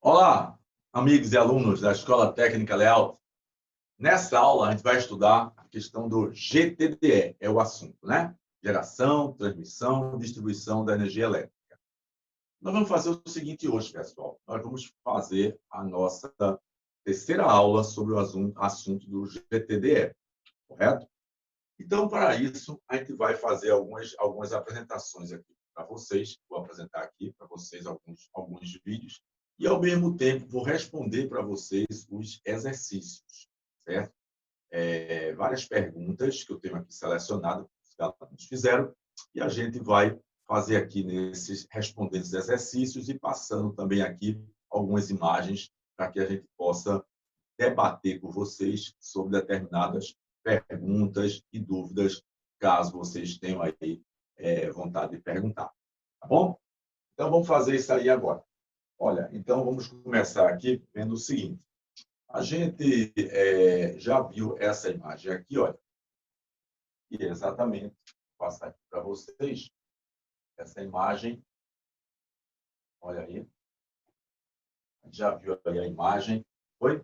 Olá, amigos e alunos da Escola Técnica Leal. Nessa aula, a gente vai estudar a questão do GTDE, é o assunto, né? Geração, transmissão, distribuição da energia elétrica. Nós vamos fazer o seguinte hoje, pessoal. Nós vamos fazer a nossa terceira aula sobre o assunto do GTDE, correto? Então, para isso, a gente vai fazer algumas apresentações aqui para vocês. Vou apresentar aqui para vocês alguns vídeos e, ao mesmo tempo, vou responder para vocês os exercícios, certo? Várias perguntas que eu tenho aqui selecionado, que os alunos fizeram, e a gente vai fazer aqui respondendo esses exercícios e passando também aqui algumas imagens para que a gente possa debater com vocês sobre determinadas perguntas e dúvidas, caso vocês tenham aí vontade de perguntar. Tá bom? Então, vamos fazer isso aí agora. Olha, então vamos começar aqui vendo o seguinte. A gente já viu essa imagem aqui, olha, e exatamente, vou passar aqui para vocês, essa imagem, olha aí, já viu aí a imagem, foi?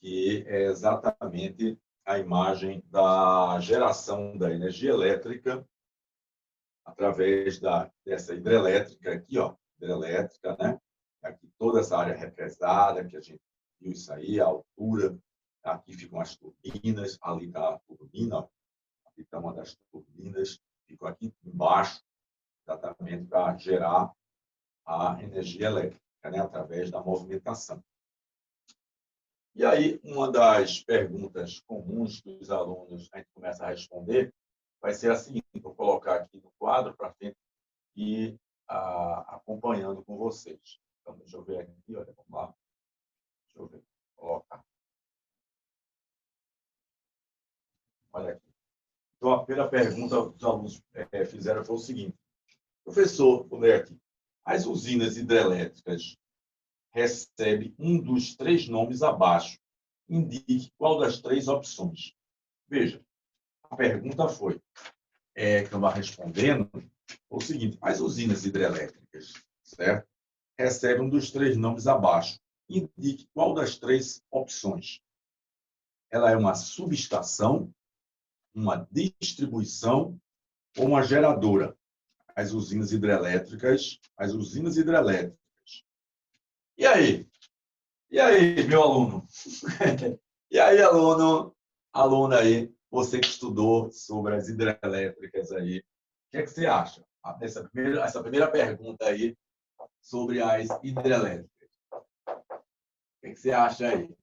Que é exatamente a imagem da geração da energia elétrica através dessa hidrelétrica aqui, ó, hidrelétrica, né? Aqui toda essa área represada, que a gente viu isso aí, a altura, aqui ficam as turbinas, ali está a turbina, ó, aqui está uma das turbinas, ficam aqui embaixo, exatamente para gerar a energia elétrica, né? Através da movimentação. E aí, uma das perguntas comuns que os alunos a gente começa a responder vai ser a seguinte: vou colocar aqui no quadro para frente e acompanhando com vocês. Então, deixa eu ver aqui, olha, vamos lá. Deixa eu ver, colocar. Olha aqui. Então, a primeira pergunta que os alunos fizeram foi o seguinte: professor, vou ler aqui. As usinas hidrelétricas recebem um dos três nomes abaixo. Indique qual das três opções. Veja, a pergunta foi, que eu estava respondendo, o seguinte: as usinas hidrelétricas, certo? Recebem um dos três nomes abaixo. Indique qual das três opções. Ela é uma subestação, uma distribuição ou uma geradora? As usinas hidrelétricas. E aí? E aí, meu aluno? E aí, aluna aí, você que estudou sobre as hidrelétricas aí, o que é que você acha? Essa primeira pergunta aí sobre as hidrelétricas. O que é que você acha aí?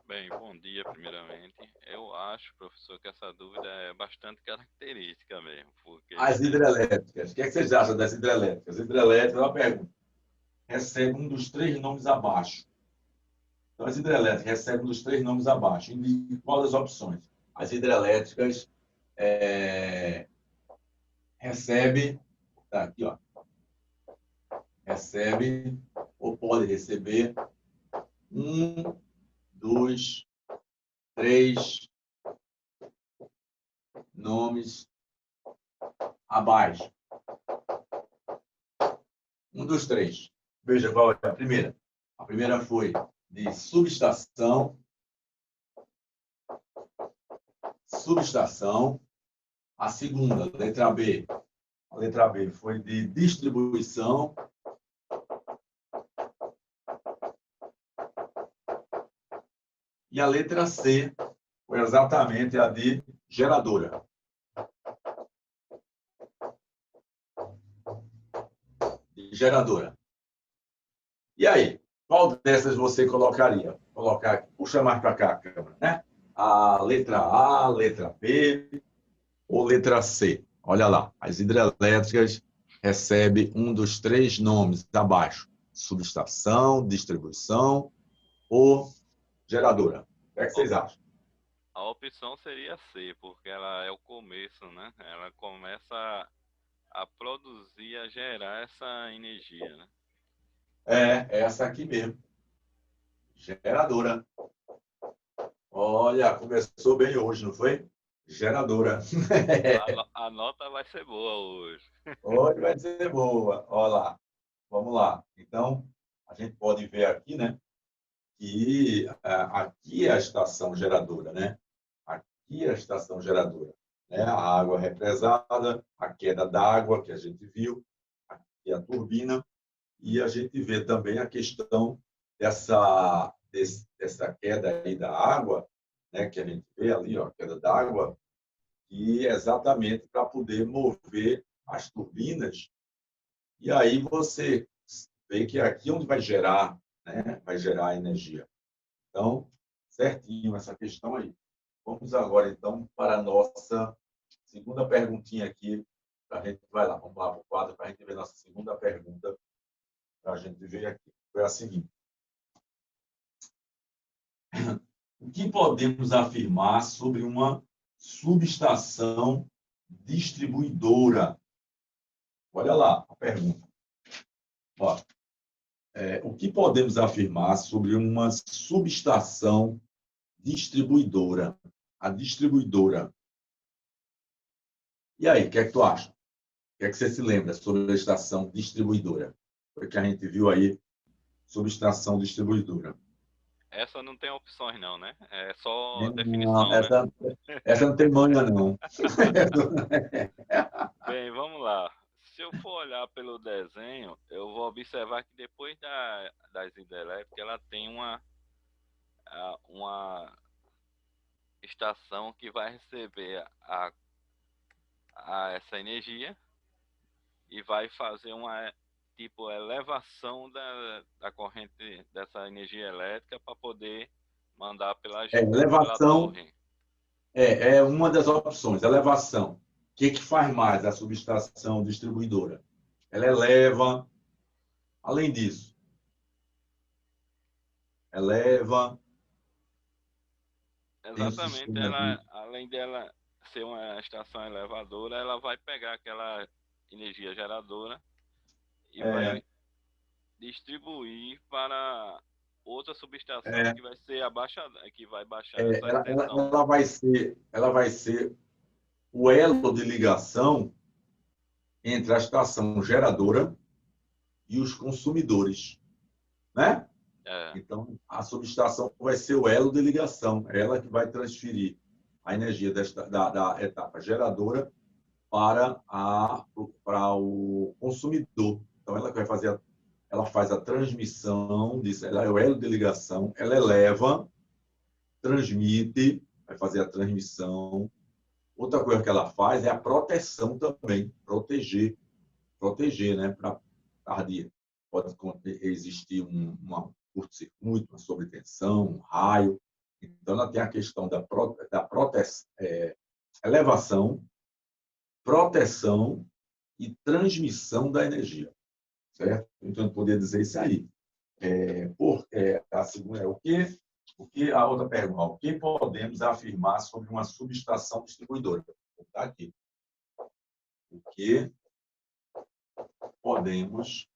Bem, bom dia, primeiramente. Eu acho, professor, que essa dúvida é bastante característica mesmo, porque As hidrelétricas. O que é que vocês acham das hidrelétricas? As hidrelétricas, uma pergunta. Recebe um dos três nomes abaixo. Então, as hidrelétricas recebem um dos três nomes abaixo. Indique qual das opções? As hidrelétricas recebe, tá aqui, ó, recebe ou pode receber um dos três nomes abaixo. Um dos três. Veja qual é a primeira. A primeira foi de subestação. Subestação. A segunda, letra B. A letra B foi de distribuição. E a letra C foi exatamente a de geradora. Geradora. E aí, qual dessas você colocaria? Puxa mais para cá a câmera, né? A letra A, letra B ou letra C? Olha lá, as hidrelétricas recebem um dos três nomes abaixo: subestação, distribuição ou geradora. O que é que vocês acham? a opção seria C, porque ela é o começo, né? Ela começa a produzir, a gerar essa energia, né? É essa aqui mesmo, geradora. Olha, começou bem hoje, não foi? Geradora. A nota vai ser boa hoje. Hoje vai ser boa. Olha lá. vamos lá. Então, a gente pode ver aqui, né, que aqui é a estação geradora, né? Aqui é a estação geradora, né? A água represada, a queda d'água que a gente viu, aqui a turbina, e a gente vê também a questão dessa queda aí da água, né, que a gente vê ali, ó, a queda d'água, e é exatamente para poder mover as turbinas. E aí você vê que é aqui onde vai gerar, né, vai gerar energia. Então, certinho essa questão aí. Vamos agora, então, para a nossa segunda perguntinha aqui. A gente vai lá, vamos lá para o quadro para a gente ver nossa segunda pergunta, para a gente ver aqui. Foi a seguinte: o que podemos afirmar sobre uma subestação distribuidora? Olha lá a pergunta. Ó, o que podemos afirmar sobre uma subestação distribuidora? A distribuidora. E aí, o que é que tu acha? O que é que você se lembra sobre a estação distribuidora? Foi que a gente viu aí sobre estação distribuidora. Essa não tem opções, não, né? É só Não, definição, né? essa não tem manga, não. Bem, vamos lá. Se eu for olhar pelo desenho, eu vou observar que depois das hidrelétricas, ela tem uma estação que vai receber essa energia e vai fazer uma tipo elevação da corrente dessa energia elétrica para poder mandar pela Elevação torre. é uma das opções. Elevação. O que faz mais a subestação distribuidora? Ela eleva, além disso, eleva, tem um Exatamente, sistema ela, de... além dela ser uma estação elevadora, ela vai pegar aquela energia geradora e É, vai distribuir para outra subestação é, que vai ser que vai baixar essa ela, ela, tensão. ela vai ser o elo de ligação entre a estação geradora e os consumidores, né? É, Então, a subestação vai ser o elo de ligação, ela que vai transferir a energia da etapa geradora para o consumidor. Então, ela que vai fazer, ela faz a transmissão disso, ela é o elo de ligação, ela eleva, transmite, vai fazer a transmissão. Outra coisa que ela faz é a proteção também, proteger, né? Para tardia. Pode existir uma curto-circuito, uma sobretensão, um raio. Então, ela tem a questão elevação, proteção e transmissão da energia, certo? Então, eu poderia dizer isso aí. A segunda é o que a outra pergunta, o que podemos afirmar sobre uma subestação distribuidora? Está aqui. O que podemos,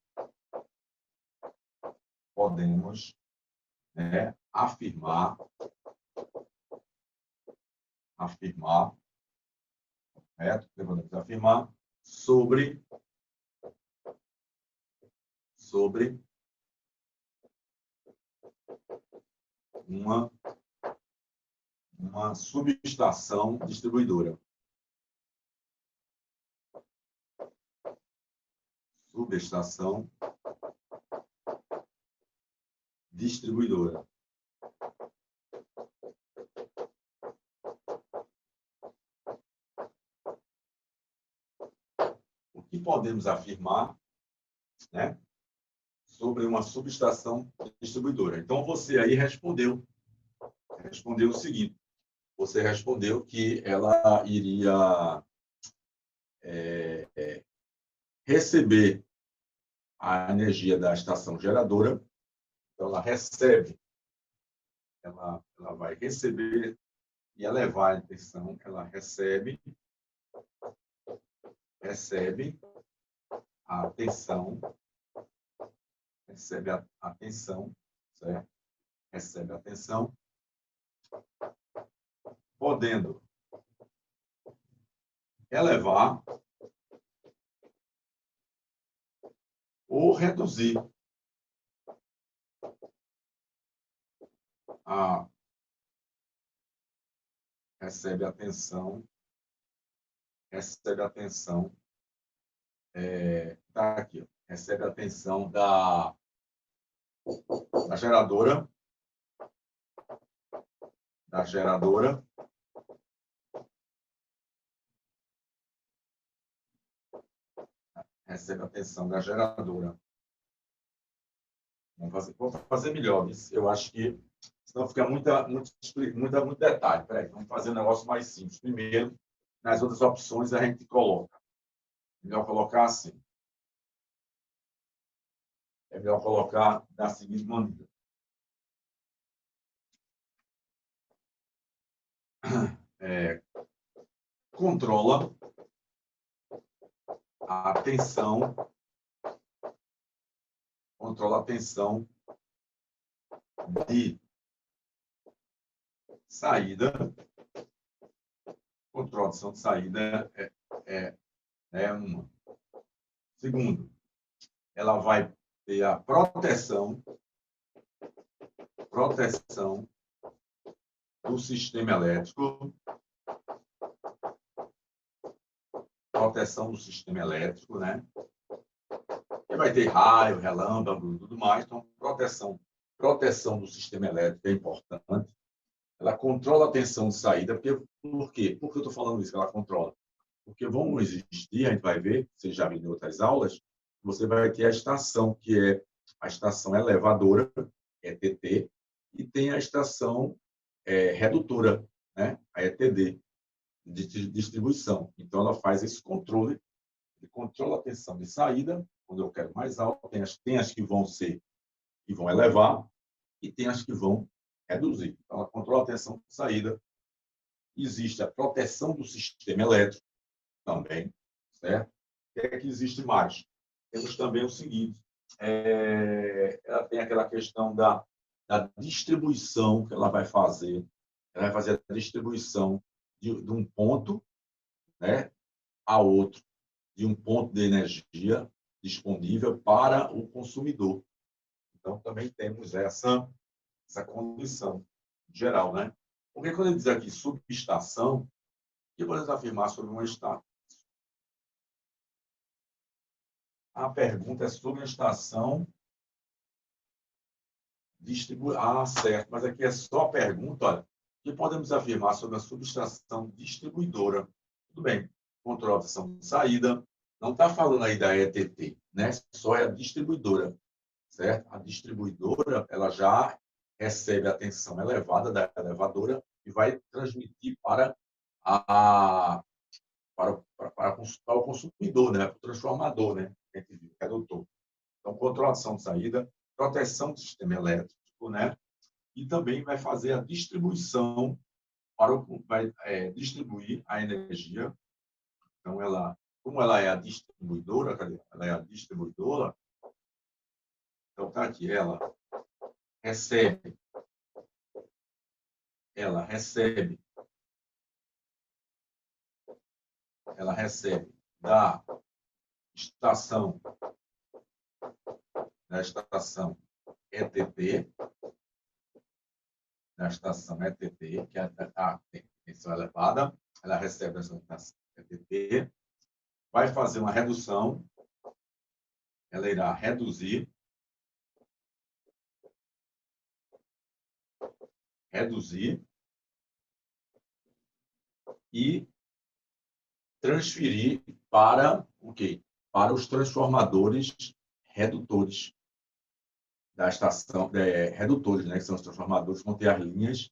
né, afirmar, correto? Podemos afirmar sobre uma subestação distribuidora. Subestação distribuidora. O que podemos afirmar, né, sobre uma subestação distribuidora? Então, você aí respondeu o seguinte: você respondeu que ela iria receber a energia da estação geradora, então ela vai receber e elevar a tensão, ela recebe a tensão, certo? Recebe a tensão, podendo elevar ou reduzir a recebe a tensão tá aqui, ó, recebe a tensão da geradora, recebe a tensão da geradora. Vamos fazer melhor, eu acho que senão fica muito detalhe. Peraí, vamos fazer um negócio mais simples. Primeiro, nas outras opções a gente coloca. Melhor colocar assim. É melhor colocar da seguinte maneira. Controla a tensão de saída. Controla a tensão de saída é uma. Segundo, ela vai ter a proteção do sistema elétrico. Proteção do sistema elétrico, né? E vai ter raio, relâmpago, tudo mais. Então, proteção do sistema elétrico é importante. Ela controla a tensão de saída. Por quê? Por que eu estou falando isso? Que ela controla? Porque vão existir, a gente vai ver, você já viu em outras aulas, você vai ter a estação, que é a estação elevadora, ETT, e tem a estação redutora, né? A ETD, de distribuição. Então, ela faz esse controle, ele controla a tensão de saída, quando eu quero mais alto, tem as que vão elevar, e tem as que vão reduzir. Então, ela controla a tensão de saída. Existe a proteção do sistema elétrico também, certo? O que é que existe mais? Temos também o seguinte, ela tem aquela questão da distribuição que ela vai fazer. Ela vai fazer a distribuição de um ponto, né, a outro, de um ponto de energia disponível para o consumidor. Então, também temos essa condição geral, né? Porque quando ele diz aqui subestação, o que podemos afirmar sobre uma estação? A pergunta é sobre a estação distribuidora. Ah, certo, mas aqui é só a pergunta, olha, o que podemos afirmar sobre a subestação distribuidora? Tudo bem, controlação de saída, não está falando aí da ETT, né? Só é a distribuidora, certo? A distribuidora, ela já recebe a tensão elevada da elevadora e vai transmitir para o consumidor, né? Para o transformador, né? Que a gente viu, que é doutor. Então, controlação de saída, proteção do sistema elétrico, né? E também vai fazer a distribuição vai distribuir a energia. Então, como ela é a distribuidora, ela é a distribuidora, então está aqui, recebe da estação ETT, que é a tensão elevada, ela recebe essa estação ETT, vai fazer uma redução, ela irá reduzir e transferir para o quê? Para os transformadores redutores da estação, redutores, né, que são os transformadores que vão ter as linhas,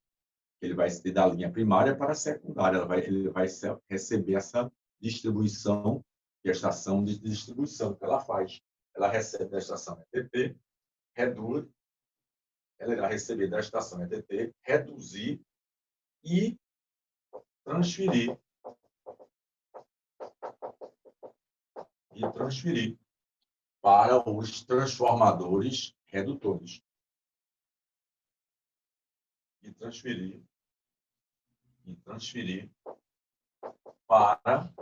ele vai ter da linha primária para a secundária, ele vai receber essa distribuição, que é a estação de distribuição que ela faz. Ela recebe da estação ETT, reduz, ela irá receber da estação ETT, reduzir e transferir para os transformadores redutores. E transferir para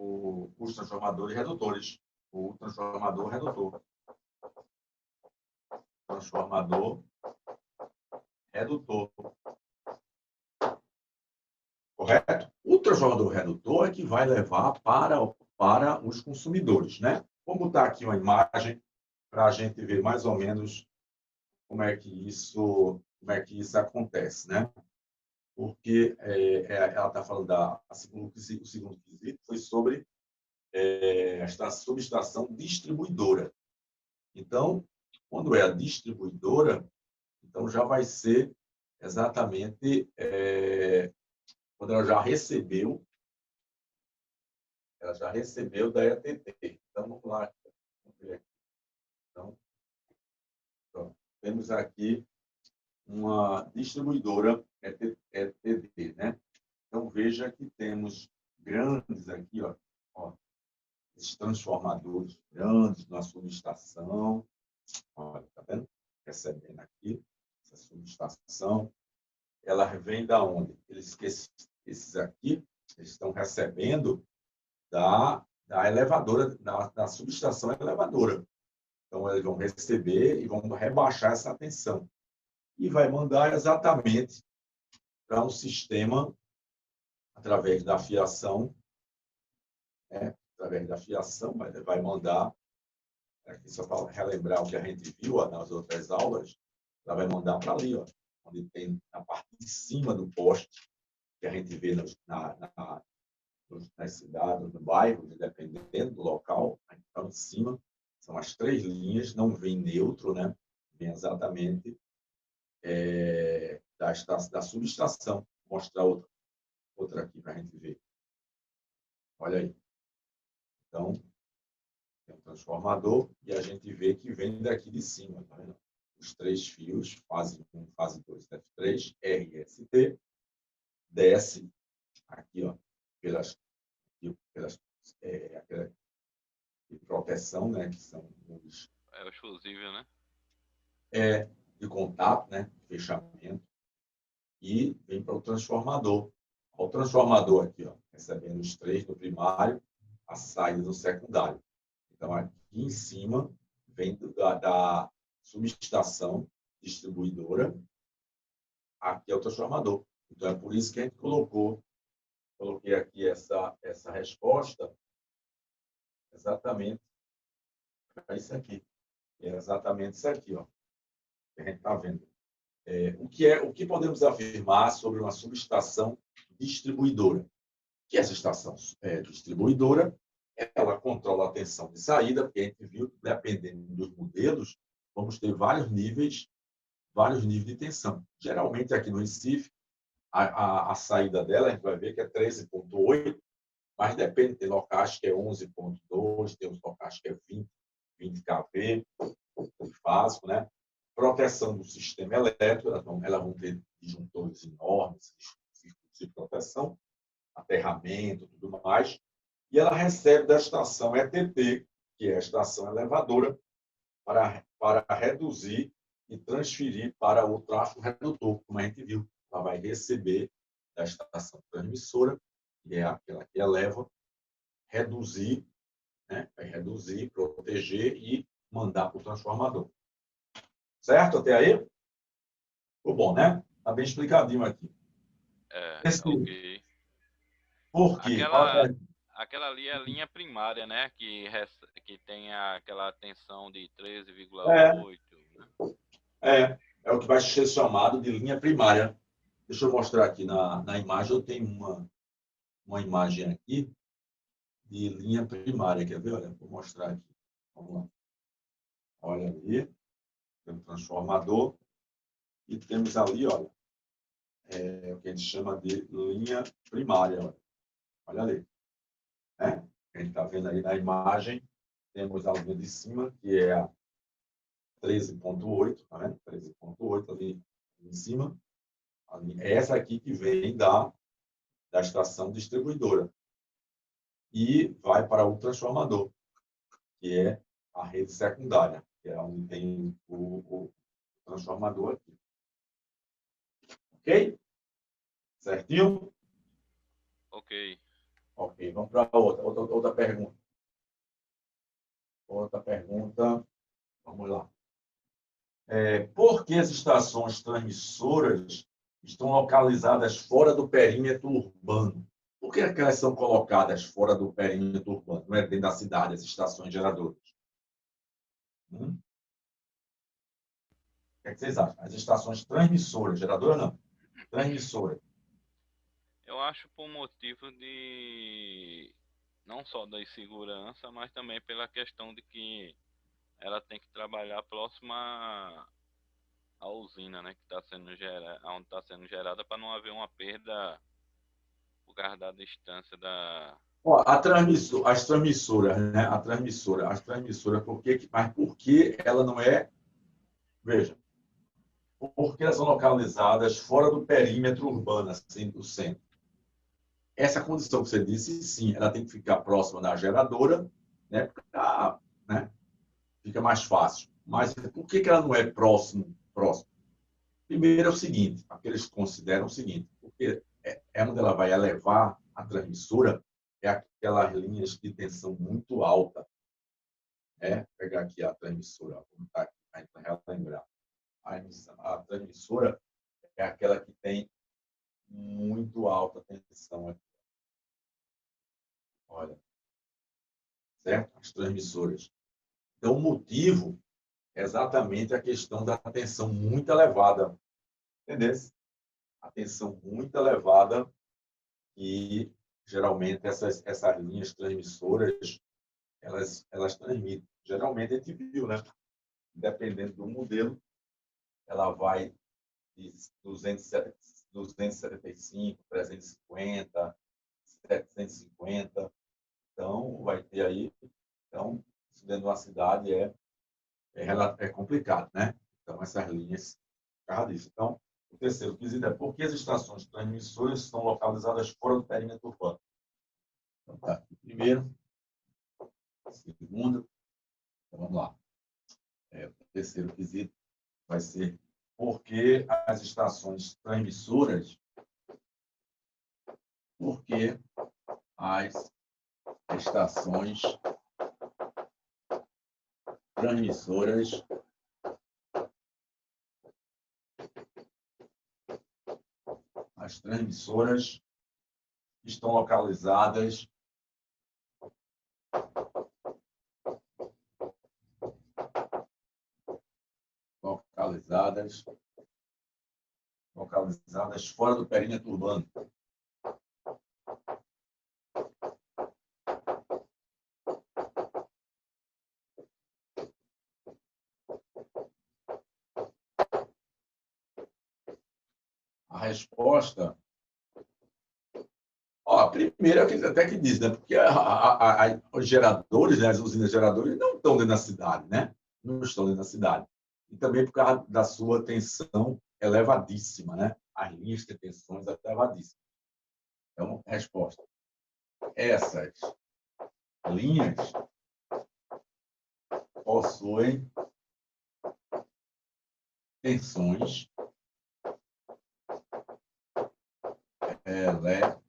os transformadores redutores. O transformador redutor. Transformador redutor. Correto? O transformador redutor é que vai levar para os consumidores, né? Vamos botar aqui uma imagem para a gente ver mais ou menos como é que isso acontece, né? Porque ela está falando o segundo quesito foi sobre esta subestação distribuidora. Então, quando é a distribuidora, então já vai ser exatamente quando ela já recebeu da ETT. Então, vamos lá. Vamos ver aqui. Então, temos aqui uma distribuidora ETT, né? Então, veja que temos grandes aqui, ó, esses transformadores grandes na subestação. Olha, tá vendo? Recebendo aqui essa subestação. Ela vem da onde? Esses aqui, eles estão recebendo da elevadora, da subestação elevadora. Então, eles vão receber e vão rebaixar essa tensão. E vai mandar exatamente para um sistema, através da fiação, vai mandar, aqui só para relembrar o que a gente viu nas outras aulas, ela vai mandar para ali, ó, onde tem a parte de cima do poste, que a gente vê nas cidades, no bairro, dependendo do local, então em cima, são as 3 linhas, não vem neutro, né? Vem exatamente da subestação. Vou mostrar outra aqui para a gente ver. Olha aí. Então, tem um transformador e a gente vê que vem daqui de cima, tá vendo? Os 3 fios, fase 1, fase 2, F3, RST, desce aqui, ó, pelas aquela de proteção, né, que são os os fusíveis, né? De contato, né, fechamento, e vem para o transformador. O transformador aqui, ó, recebendo os 3 do primário, a saída do secundário. Então, aqui em cima, vem da subestação distribuidora, aqui é o transformador. Então, é por isso que a gente coloquei aqui essa resposta exatamente para isso aqui. É exatamente isso aqui, ó, que a gente está vendo. O que podemos afirmar sobre uma subestação distribuidora? Que essa estação distribuidora, ela controla a tensão de saída, porque a gente viu que, dependendo dos modelos, vamos ter vários níveis de tensão. Geralmente, aqui no Recife, a saída dela, a gente vai ver que é 13,8, mas depende, tem locais que é 11,2, tem os locais que é 20 kV, básico, né? Proteção do sistema elétrico, elas vão ter disjuntores enormes, circuitos de proteção, aterramento, tudo mais, e ela recebe da estação ETT, que é a estação elevadora, para reduzir e transferir para o tráfego redutor, como a gente viu. Ela vai receber da estação transmissora, que é aquela que eleva, reduzir, né? Vai reduzir, proteger e mandar para o transformador. Certo? Até aí? Ficou bom, né? Está bem explicadinho aqui. Ok. Por quê? Aquela ali é a linha primária, né? Que tem aquela tensão de 13,8. É o que vai ser chamado de linha primária. Deixa eu mostrar aqui na imagem. Eu tenho uma imagem aqui de linha primária. Quer ver? Olha, vou mostrar aqui. Vamos lá. Olha ali. Tem um transformador. E temos ali, olha, o que a gente chama de linha primária. Olha ali. Né? A gente está vendo aí na imagem. Temos a linha de cima, que é a 13,8, tá vendo? 13,8 ali em cima. É essa aqui que vem da estação distribuidora. E vai para o transformador, que é a rede secundária, que é onde tem o transformador aqui. Ok? Certinho? Ok. Ok, vamos para outra pergunta. Outra pergunta. Vamos lá. Por que as estações transmissoras estão localizadas fora do perímetro urbano? Por que elas são colocadas fora do perímetro urbano? Não é dentro da cidade, as estações geradoras? O que é que vocês acham? As estações transmissoras, geradora não, transmissora. Eu acho por motivo de não só da insegurança, mas também pela questão de que ela tem que trabalhar próxima à usina, né, que está sendo gerada, onde está sendo gerada, para não haver uma perda por causa da distância da. Ó, as transmissoras, né? As transmissoras, mas por que ela não é? Veja, por que elas são localizadas fora do perímetro urbano, assim, do centro? Essa condição que você disse, sim, ela tem que ficar próxima da geradora, né? Né? Fica mais fácil. Mas por que ela não é próximo? Primeiro é o seguinte, aqueles consideram o seguinte, porque é onde ela vai elevar a transmissora, é aquelas linhas de tensão muito alta. Vou pegar aqui a transmissora, vamos relembrar. A transmissora é aquela que tem muito alta tensão aqui. Olha, certo? As transmissoras. Então, o motivo é exatamente a questão da tensão muito elevada. Entendeu? A tensão muito elevada e, geralmente, essas linhas transmissoras, elas transmitem. Geralmente, a gente viu, né? Dependendo do modelo, ela vai de 275, 350, 750. Então, vai ter aí. Então, isso dentro de uma cidade é complicado, né? Então, essas linhas, por causa disso. Então, o terceiro quesito é por que as estações transmissoras estão localizadas fora do perímetro urbano? Então, tá. Primeiro, segundo, então, vamos lá. O terceiro quesito vai ser por que as estações transmissoras, por que as estações transmissoras estão localizadas fora do perímetro urbano. A resposta, primeiro, até que diz, né? Porque os geradores, né? As usinas geradoras, não estão dentro da cidade, né? Não estão dentro da cidade. E também por causa da sua tensão elevadíssima, né? As linhas de tensões elevadíssimas. Então, resposta. Essas linhas possuem tensões elevadíssimas.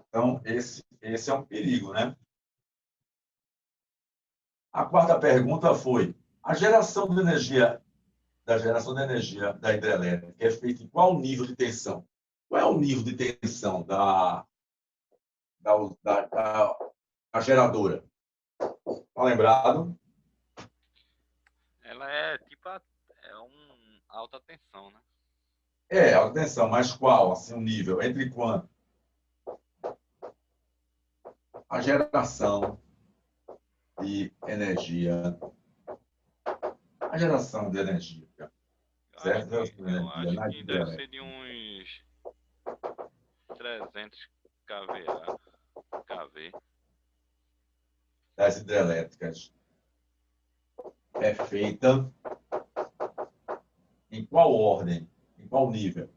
Então, esse é um perigo, né? A quarta pergunta foi: a geração de energia da hidrelétrica é feita em qual nível de tensão? Qual é o nível de tensão da geradora? Está lembrado? Ela é tipo alta tensão, né? Alta tensão, mas qual? Assim, um nível. Entre quanto? A geração de energia. A geração de energia. Certo? Eu acho Na que deve hidrelétrica. ser de uns 300 kV. Das hidrelétricas é feita em qual ordem? Em qual nível?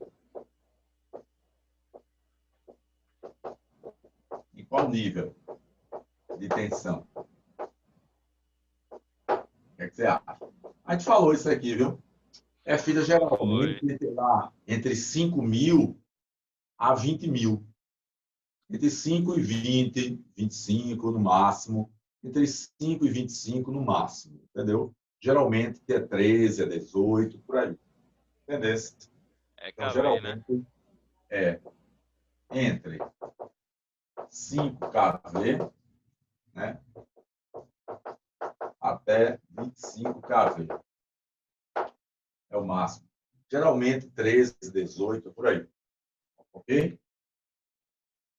Em qual nível de tensão? O que é que você acha? A gente falou isso aqui, viu? É feita geralmente Foi. entre 5.000 a 20 mil. Entre 5 e 20, 25 no máximo. Entre 5 e 25 no máximo, entendeu? Geralmente é 13, é 18, por aí. Entendeu? É Então, KV, né? geralmente, é entre 5 kV, né, até 25 kV. É o máximo. Geralmente, 13, 18, por aí. Ok?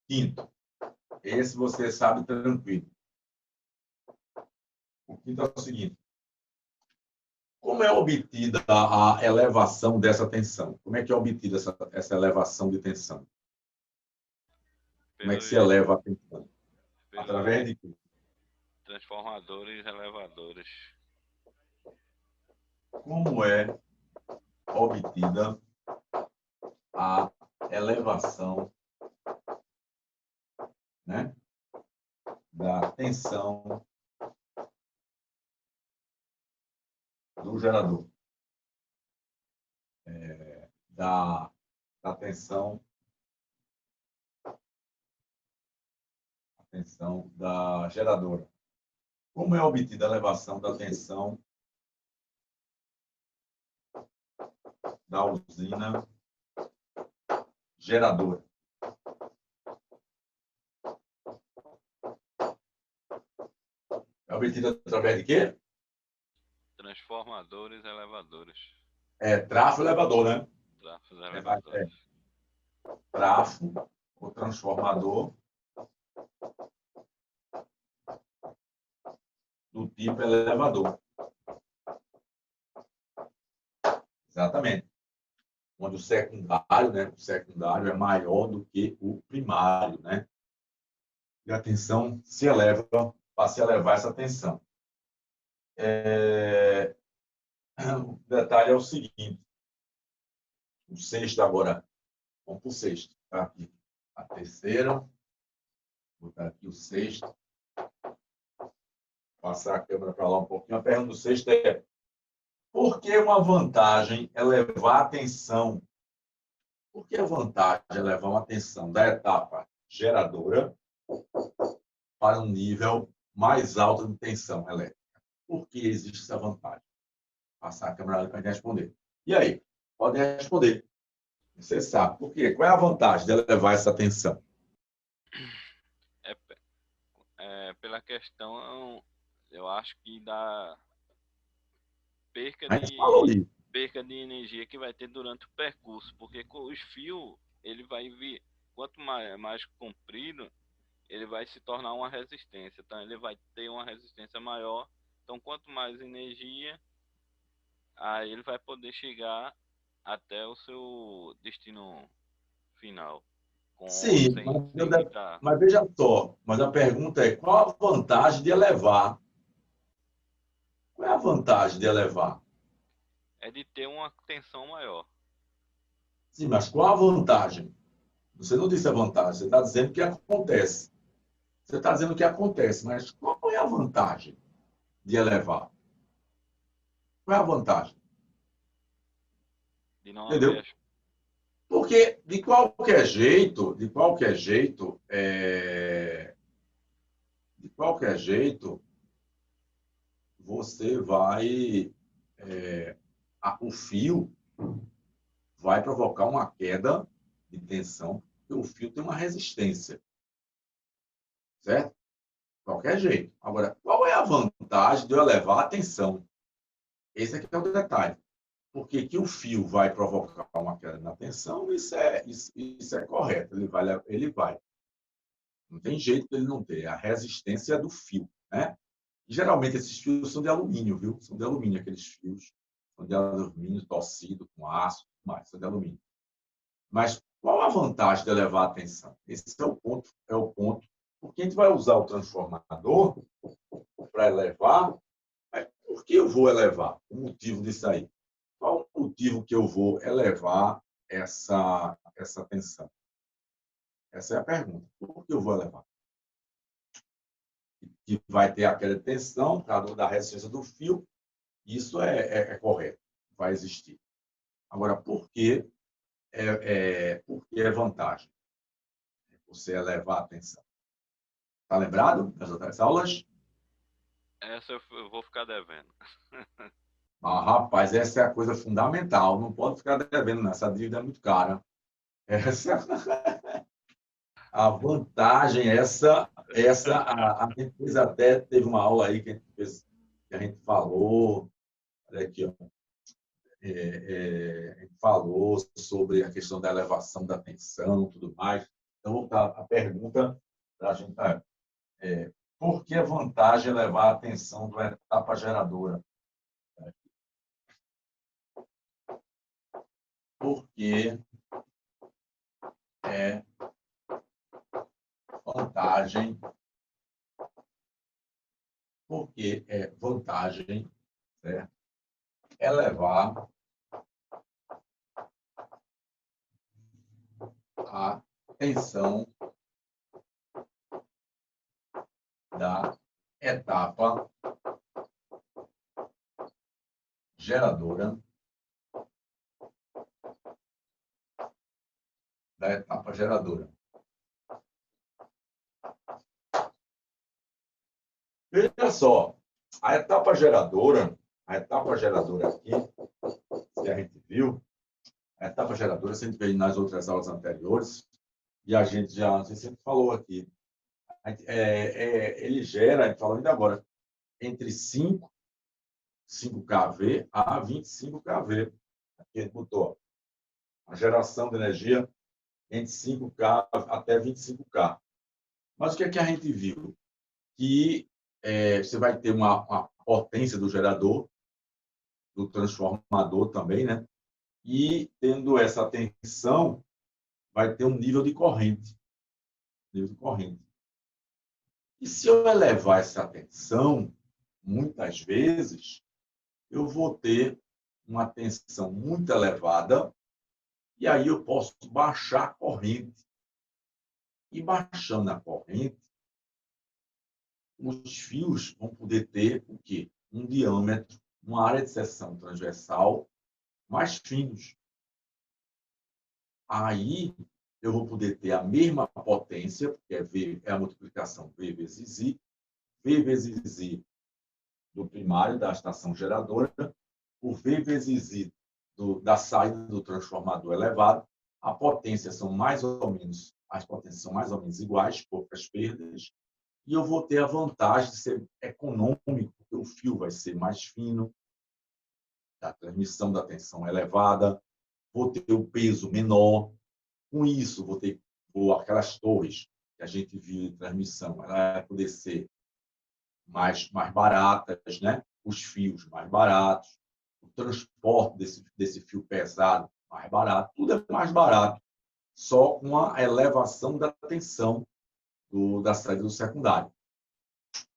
Quinto. Esse você sabe tranquilo. O quinto é o seguinte. Como é obtida a elevação dessa tensão? Como é que é obtida essa elevação de tensão? Como é que se Pelos, eleva a tensão? Através pelos de quê? transformadores elevadores. Como é obtida a elevação, né, da tensão do gerador? Da, da tensão da geradora. Como é obtida a elevação da tensão da usina geradora? É obtida através de quê? Transformadores elevadores. É trafo elevador, né? Trafos É elevadores. trafo, o transformador do tipo elevador. Exatamente. Onde o secundário, né? O secundário é maior do que o primário, né? E a tensão se eleva, para se elevar essa tensão. O detalhe é o seguinte: o sexto agora, vamos para o sexto. Tá aqui a terceira, vou botar aqui o sexto, passar a câmera para lá um pouquinho. A pergunta do sexto é: por que uma vantagem é levar a tensão? Por que a vantagem é levar uma tensão da etapa geradora para um nível mais alto de tensão elétrica? Por que existe essa vantagem? Passar a câmera ali para a gente responder. E aí? Pode responder. Você sabe. Por quê? Qual é a vantagem de levar essa tensão? É, pela questão, eu acho que da perca A gente falou de isso. perca de energia que vai ter durante o percurso, porque com os fios ele vai vir, quanto mais comprido, ele vai se tornar uma resistência, então ele vai ter uma resistência maior, então quanto mais energia, aí ele vai poder chegar até o seu destino final, com Sim, sem ficar. mas veja só. Mas a pergunta é: qual a vantagem de elevar? Qual é a vantagem de elevar? É de ter uma tensão maior. Sim, mas qual a vantagem? Você não disse a vantagem, você está dizendo que acontece. Você está dizendo que acontece, mas qual é a vantagem de elevar? Qual é a vantagem? De não haver Entendeu? Porque de qualquer jeito, de qualquer jeito, você vai, o fio vai provocar uma queda de tensão, porque o fio tem uma resistência, certo? De qualquer jeito. Agora, qual é a vantagem de eu elevar a tensão? Esse aqui é o detalhe. Porque que o fio vai provocar uma queda na tensão, isso é correto, ele vai. Não tem jeito dele não ter. A resistência do fio, né? E, geralmente esses fios são de alumínio, viu? São de alumínio aqueles fios. São de alumínio torcido com aço, mais, são de alumínio. Mas qual a vantagem de elevar a tensão? Esse é o ponto. Porque a gente vai usar o transformador para elevar. Mas por que eu vou elevar? O motivo disso aí. Qual o motivo que eu vou elevar essa tensão? Essa é a pergunta. Por que eu vou elevar? Que vai ter aquela tensão por causa da resistência do fio, isso é correto, vai existir. Agora, por que Por que é vantagem? Você elevar a tensão. Está lembrado das outras aulas? Essa eu vou ficar devendo. Ah, rapaz, essa é a coisa fundamental. Não pode ficar devendo, não. Essa dívida é muito cara. Essa a vantagem, a gente fez até, teve uma aula aí que a gente fez, que a gente falou, olha aqui, ó, a gente falou sobre a questão da elevação da tensão e tudo mais. Então, vou voltar a pergunta para a gente. Por que a vantagem é elevar a tensão da etapa geradora? Por que é vantagem? Por que é vantagem, certo? Elevar a tensão da etapa geradora da etapa geradora. Veja só, a etapa geradora aqui, que a gente viu, a etapa geradora, se a gente veio nas outras aulas anteriores, e a gente já sempre falou aqui, ele gera, a gente falou ainda agora, entre 5 kV a 25 kV. Aqui a gente botou a geração de energia entre 5K até 25K. Mas o que é que a gente viu? Que você vai ter uma potência do gerador, do transformador também, né? E tendo essa tensão, vai ter um nível de corrente. Nível de corrente. E se eu elevar essa tensão, muitas vezes, eu vou ter uma tensão muito elevada, e aí eu posso baixar a corrente. E baixando a corrente, os fios vão poder ter o quê? Um diâmetro, uma área de seção transversal mais finos. Aí eu vou poder ter a mesma potência, que é a multiplicação V vezes I do primário da estação geradora, o V vezes I da saída do transformador elevado. A potência são mais ou menos, as potências são mais ou menos iguais, poucas perdas, e eu vou ter a vantagem de ser econômico, porque o fio vai ser mais fino, a transmissão da tensão elevada, vou ter o peso menor. Com isso, vou ter aquelas torres que a gente viu de transmissão, ela vai poder ser mais baratas, né? Os fios mais baratos, o transporte desse fio pesado mais barato, tudo é mais barato, só com a elevação da tensão da saída do secundário.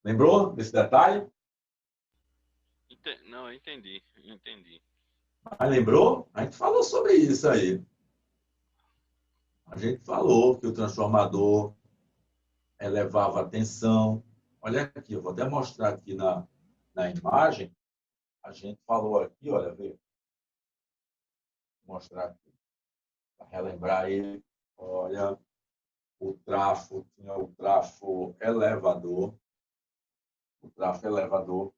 Lembrou desse detalhe? Não, entendi. Mas lembrou? A gente falou sobre isso aí. A gente falou que o transformador elevava a tensão. Olha aqui, eu vou até mostrar aqui na imagem. A gente falou aqui, olha, vê. Vou mostrar aqui, para relembrar ele. Olha, tinha o trafo elevador. O trafo elevador.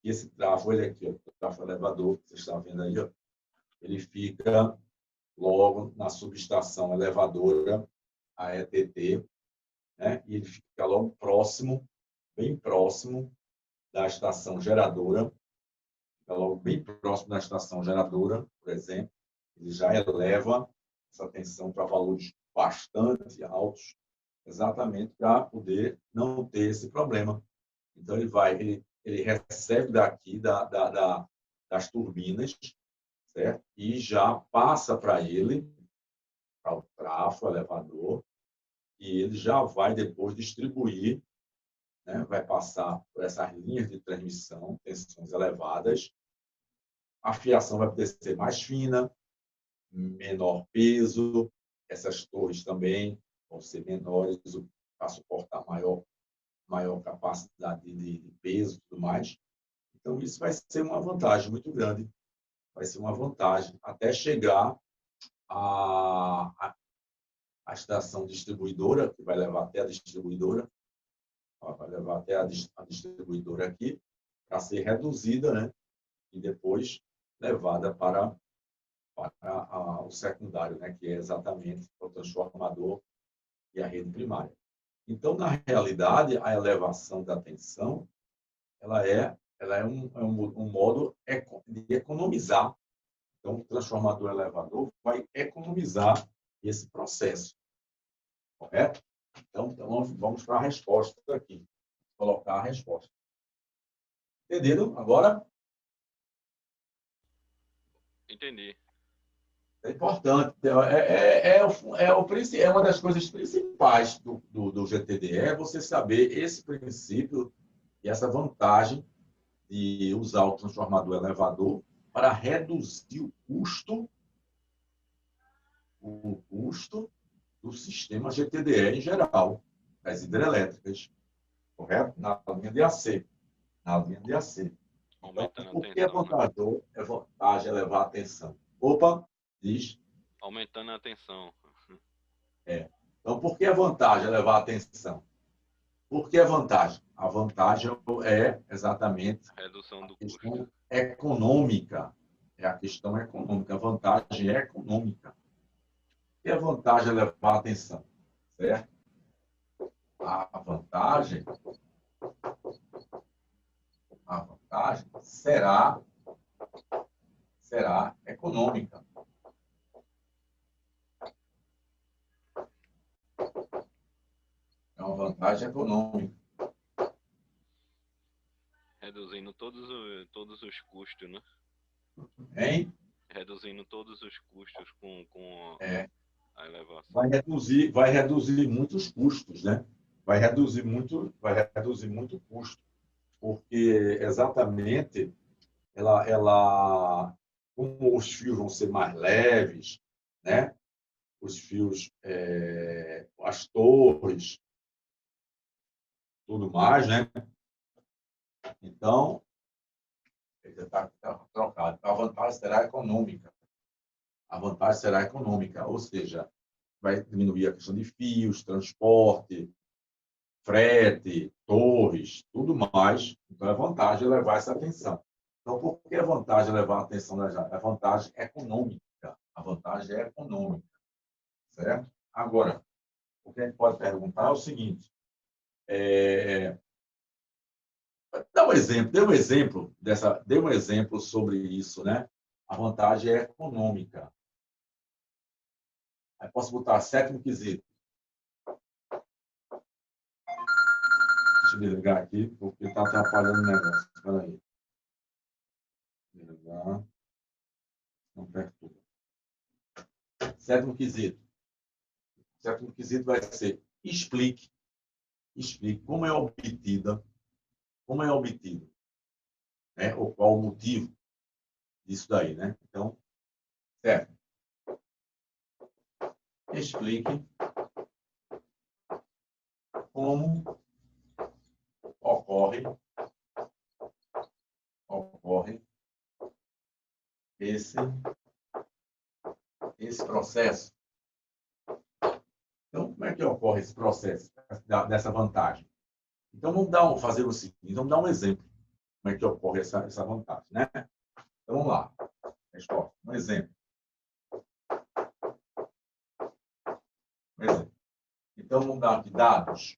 E esse trafo, olha aqui, ó, o trafo elevador, que vocês estão vendo aí, ó, ele fica logo na subestação elevadora, a ETT, né? E ele fica logo próximo, bem próximo da estação geradora, fica logo bem próximo da estação geradora, por exemplo, ele já eleva essa tensão para valores bastante altos, exatamente para poder não ter esse problema. Então, ele recebe daqui das turbinas, certo? E já passa para ele, para o trafo elevador, e ele já vai depois distribuir, né? Vai passar por essas linhas de transmissão, tensões elevadas, a fiação vai poder ser mais fina, menor peso, essas torres também vão ser menores para suportar maior capacidade de peso e tudo mais. Então, isso vai ser uma vantagem muito grande. Vai ser uma vantagem até chegar a estação distribuidora, que vai levar até a distribuidora, vai levar até a distribuidora aqui, para ser reduzida, né? E depois levada para o secundário, né? Que é exatamente o transformador e a rede primária. Então, na realidade, a elevação da tensão ela é um modo de economizar. Então, o transformador elevador vai economizar esse processo, correto? Então vamos para a resposta aqui. Colocar a resposta. Entendido? Agora? Entendi. É importante. É uma das coisas principais do GTD, é você saber esse princípio e essa vantagem de usar o transformador elevador para reduzir o custo do sistema GTDE em geral, das hidrelétricas, correto? Na linha de AC. Na linha de AC. Então, Aumentando a por que tensão, né? é vantagem elevar a tensão? Opa, diz. Aumentando a tensão. Então, por que a vantagem elevar a tensão? Por que a vantagem? A vantagem é exatamente Redução a do custo. questão econômica. É a questão econômica. A vantagem é econômica. E a vantagem é levar a atenção, certo? A vantagem, a vantagem será econômica. É uma vantagem econômica. Reduzindo todos os custos, né? Hein? Reduzindo todos os custos com É, a elevação. vai reduzir muitos custos, né? Vai reduzir muito o custo, porque exatamente como os fios vão ser mais leves, né? Os fios, as torres, tudo mais, né? Então, ele está trocado. A vantagem será econômica. A vantagem será econômica, ou seja, vai diminuir a questão de fios, transporte, frete, torres, tudo mais. Então, é vantagem levar essa atenção. Então, por que é vantagem levar a atenção da Jade? A vantagem econômica. A vantagem é econômica, certo? Agora, o que a gente pode perguntar é o seguinte: dê um exemplo sobre isso, né? A vantagem é econômica. Aí posso botar sétimo quesito. Deixa eu desligar aqui, porque está atrapalhando o negócio. Espera aí. Desligar. Não perturba. Sétimo quesito. Sétimo quesito vai ser: explique como é obtido, né? Ou qual o motivo disso daí, né? Então, certo. Explique como ocorre esse processo. Então, como é que ocorre esse processo dessa vantagem? Então, fazer o seguinte, vamos dar um exemplo como é que ocorre essa vantagem, né? Então, vamos lá. Resposta. Um exemplo. Então, vamos dar aqui dados.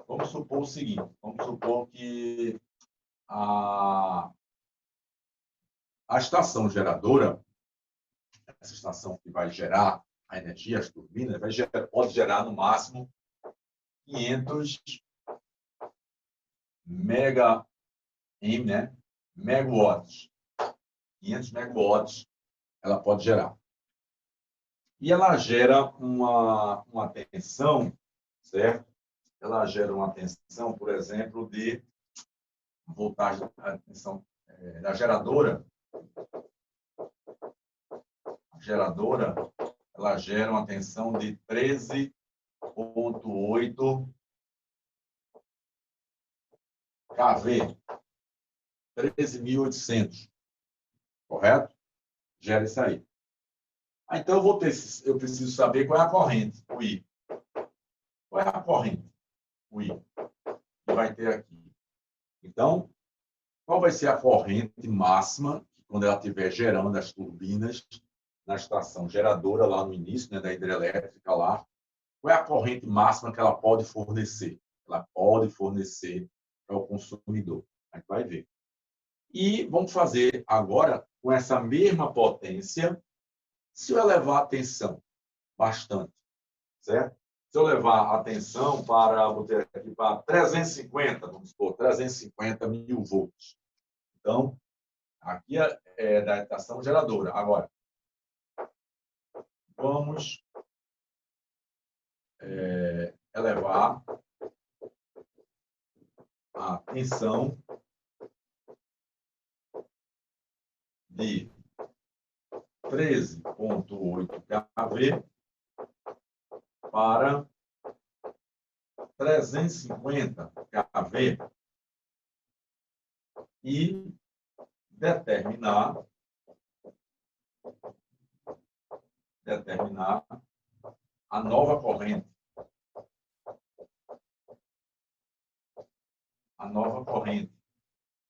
Vamos supor o seguinte, vamos supor que a estação geradora, essa estação que vai gerar a energia, as turbinas, pode gerar no máximo 500 né? Megawatts. 500 megawatts ela pode gerar. E ela gera uma tensão, certo? Ela gera uma tensão, por exemplo, de voltagem, a tensão da geradora. A geradora, ela gera uma tensão de 13,8 kV. 13.800, correto? Gera isso aí. Então, eu preciso saber qual é a corrente, o I. Qual é a corrente, o I, que vai ter aqui? Então, qual vai ser a corrente máxima, quando ela estiver gerando as turbinas na estação geradora, lá no início, né, da hidrelétrica lá? Qual é a corrente máxima que ela pode fornecer? Ela pode fornecer para o consumidor. A gente vai ver. E vamos fazer agora, com essa mesma potência, se eu elevar a tensão bastante, certo? Se eu levar a tensão vou ter aqui para 350, vamos supor, 350 mil volts. Então, aqui é da estação geradora. Agora, vamos elevar a tensão de 13,8 kV para 350 kV e determinar a nova corrente. A nova corrente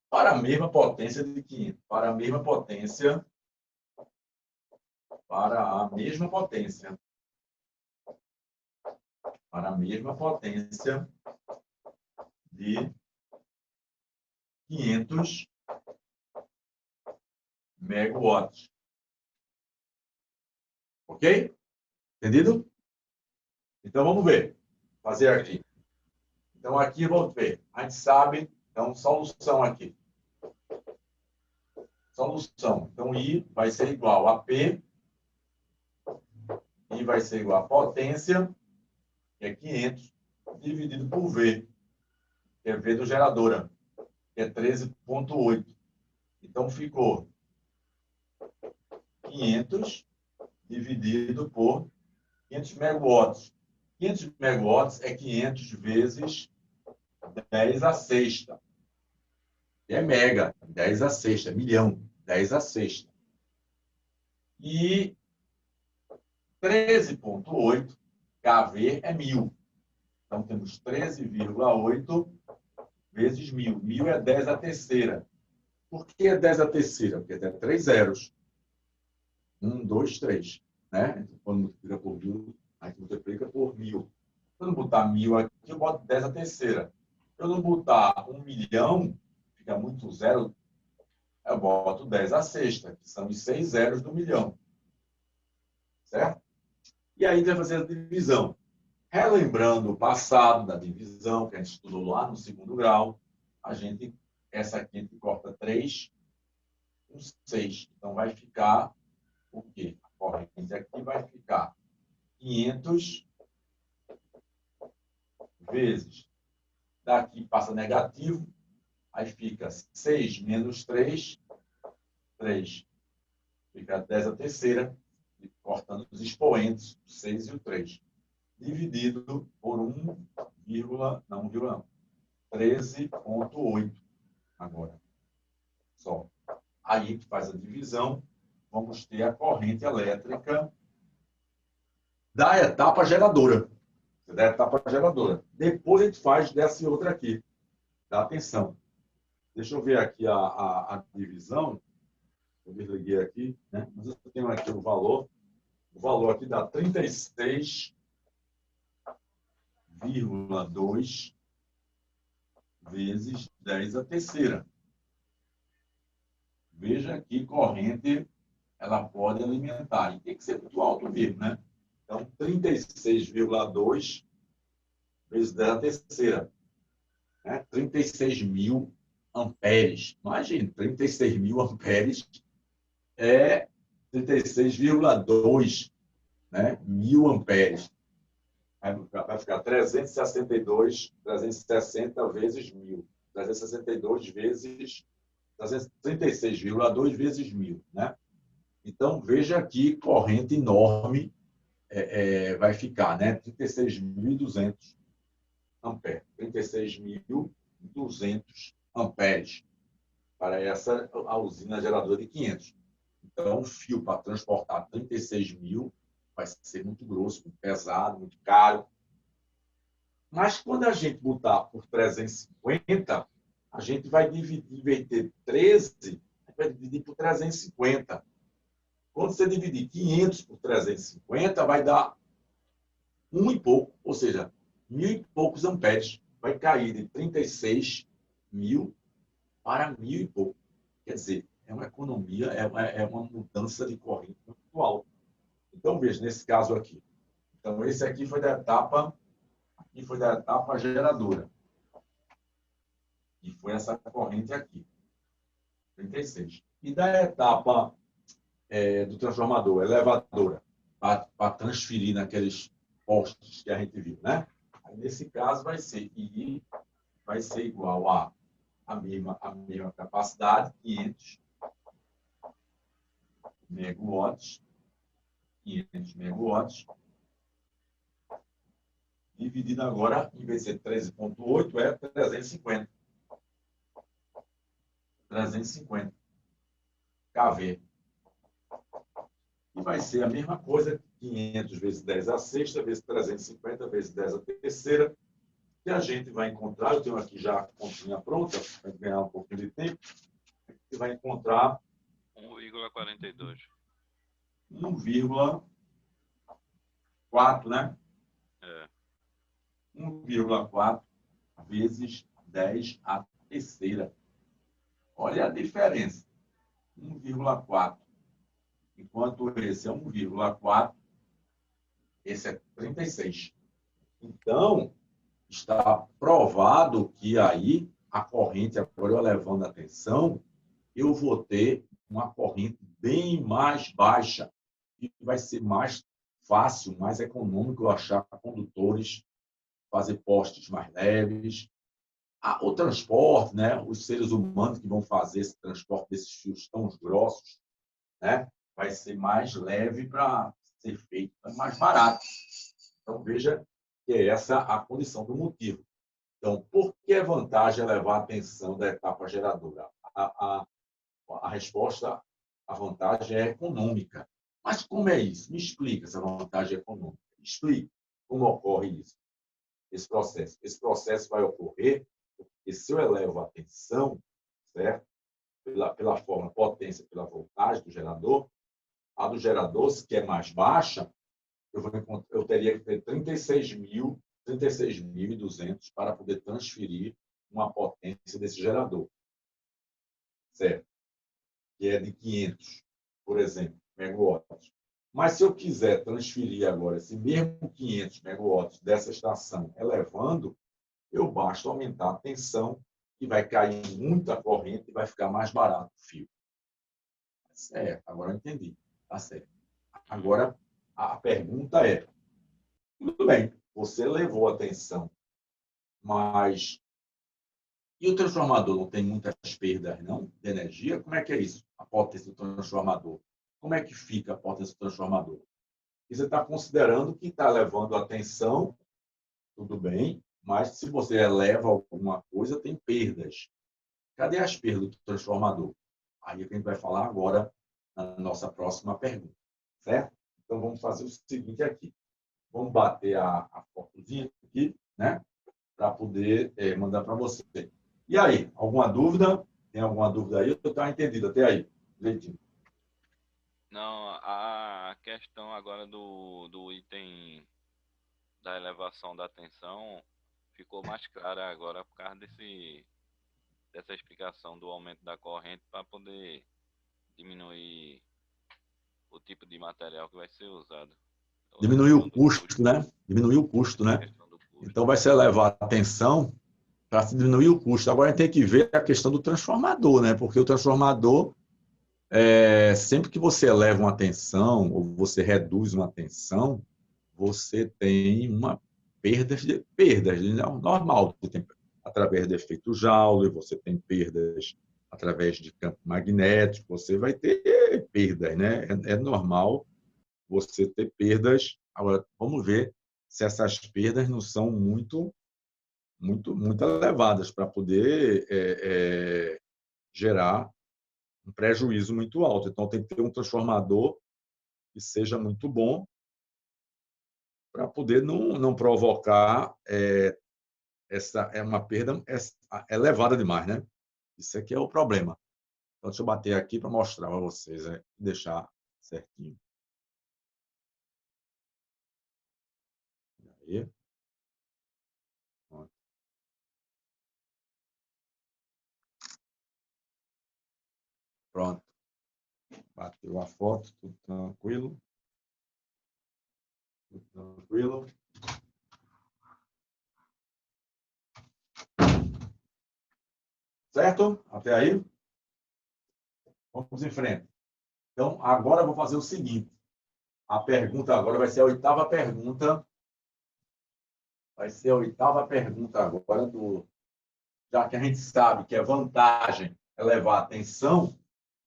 para a mesma potência de 500, para a mesma potência de 500 megawatts. Ok? Entendido? Então, vamos ver. Fazer aqui. Então, aqui, vamos ver. A gente sabe, então, solução aqui. Solução. Então, I vai ser igual a P. I vai ser igual a potência, que é 500, dividido por V, que é V do geradora, que é 13,8. Então, ficou 500 dividido por 500 megawatts. 500 megawatts é 500 vezes 10 a sexta. É mega, 10 a sexta, milhão, 10 a sexta. E 13,8 kV é 1000. Então, temos 13,8 vezes 1000. 1000 é 10 a terceira. Por que é 10 a terceira? Porque tem 3 zeros. 1, 2, 3. Né? Quando multiplica por 1000, a gente multiplica por 1000. Se eu não botar 1000 aqui, eu boto 10 a terceira. Se eu não botar 1 milhão, fica muito zero, eu boto 10 a sexta, que são os 6 zeros do milhão. Certo? E aí, a gente vai fazer a divisão. Relembrando o passado da divisão, que a gente estudou lá no segundo grau, essa aqui a gente corta 3 com 6. Então, vai ficar o quê? A corrente aqui vai ficar 500 vezes, daqui passa negativo, aí fica 6 menos 3, 3. Fica 10 a terceira, cortando os expoentes, o 6 e o 3. Dividido por 13,8 agora. Só. Aí a gente faz a divisão, vamos ter a corrente elétrica da etapa geradora. Da etapa geradora. Depois a gente faz dessa outra aqui. Dá atenção. Deixa eu ver aqui a divisão. Eu desliguei aqui, né? Mas eu tenho aqui o valor. O valor aqui dá 36,2 vezes 10 a terceira. Veja que corrente ela pode alimentar. E tem que ser muito alto mesmo, né? Então, 36,2 vezes 10 a terceira. Né? 36 mil amperes. Imagina, 36 mil amperes é 36,2, né? Mil amperes. Vai ficar 360 vezes 1000. 362 vezes 36,2 vezes 1000, né? Então, veja aqui, corrente enorme vai ficar, né? 36.200 amperes. 36.200 amperes para essa a usina geradora de 500. Então, o fio para transportar 36 mil vai ser muito grosso, muito pesado, muito caro. Mas quando a gente botar por 350, a gente vai dividir, em vez de ter 13, a gente vai dividir por 350. Quando você dividir 500 por 350, vai dar um e pouco, ou seja, mil e poucos amperes. Vai cair de 36 mil para mil e pouco. Quer dizer, é uma economia, é uma mudança de corrente muito alta. Então, veja, nesse caso aqui. Então, esse aqui foi da etapa geradora. E foi essa corrente aqui, 36. E da etapa do transformador, elevadora, para transferir naqueles postes que a gente viu, né? Aí, nesse caso, vai ser I vai ser igual a mesma capacidade, 500 megawatts, 500 megawatts, dividido agora, em vez de ser 13,8, é 350. 350 kV. E vai ser a mesma coisa, 500 vezes 10 a sexta, vezes 350, vezes 10 a terceira, que a gente vai encontrar, eu tenho aqui já a continha pronta, para ganhar um pouquinho de tempo, e vai encontrar 1,42. 1,4, né? É. 1,4 vezes 10 a terceira. Olha a diferença. 1,4. Enquanto esse é 1,4, esse é 36. Então, está provado que aí a corrente, agora eu levando a tensão, eu vou ter uma corrente bem mais baixa e vai ser mais fácil, mais econômico eu achar condutores, fazer postes mais leves. O transporte, né? Os seres humanos que vão fazer esse transporte desses fios tão grossos, né? Vai ser mais leve para ser feito, é mais barato. Então, veja que é essa a condição do motivo. Então, por que é vantagem levar a tensão da etapa geradora? A resposta, a vantagem é econômica. Mas como é isso? Me explica essa vantagem econômica. Explique como ocorre isso, esse processo. Esse processo vai ocorrer porque se eu elevo a tensão, certo? Pela forma potência, pela voltagem do gerador, a do gerador, que é mais baixa, eu teria que ter 36.200 para poder transferir uma potência desse gerador, certo? Que é de 500, por exemplo, megawatts. Mas se eu quiser transferir agora esse mesmo 500 megawatts dessa estação elevando, eu basta aumentar a tensão e vai cair muita corrente e vai ficar mais barato o fio. Certo, agora eu entendi. Tá certo. Agora, a pergunta é, tudo bem, você levou a tensão, mas e o transformador não tem muitas perdas, não, de energia? Como é que é isso? A potência do transformador. Como é que fica a potência do transformador? E você está considerando que está levando a tensão, tudo bem, mas se você eleva alguma coisa, tem perdas. Cadê as perdas do transformador? Aí é que a gente vai falar agora na nossa próxima pergunta, certo? Então, vamos fazer o seguinte aqui. Vamos bater a fotozinha aqui, né? Para poder mandar para você. E aí, alguma dúvida? Tem alguma dúvida aí? Eu estou entendido até aí, direitinho. Não, a questão agora do item da elevação da tensão ficou mais clara agora por causa dessa explicação do aumento da corrente para poder diminuir o tipo de material que vai ser usado. Então, a Diminuir questão o do custo, né? Diminuir o custo, a né? questão do custo. Então, vai ser elevar a tensão para diminuir o custo. Agora, tem que ver a questão do transformador, né? Porque o transformador, sempre que você eleva uma tensão ou você reduz uma tensão, você tem uma perdas normal. Você tem, através do efeito Joule, você tem perdas através de campo magnético, você vai ter perdas, né? É normal você ter perdas. Agora, vamos ver se essas perdas não são muito elevadas para poder gerar um prejuízo muito alto. Então, tem que ter um transformador que seja muito bom para poder não provocar uma perda elevada demais, né? Isso aqui é o problema. Então, deixa eu bater aqui para mostrar para vocês, deixar certinho. Aí. Pronto. Bateu a foto, tudo tranquilo. Tudo tranquilo. Certo? Até aí? Vamos em frente. Então, agora eu vou fazer o seguinte. A pergunta agora vai ser a oitava pergunta. Vai ser a oitava pergunta agora já que a gente sabe que é vantagem elevar a tensão,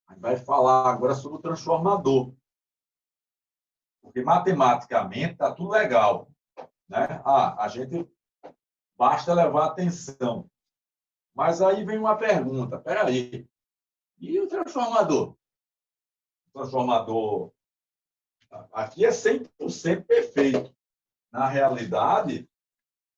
a gente vai falar agora sobre o transformador. Porque matematicamente está tudo legal, né? A gente basta elevar a tensão. Mas aí vem uma pergunta, espera aí. E o transformador? O transformador aqui é 100% perfeito. Na realidade,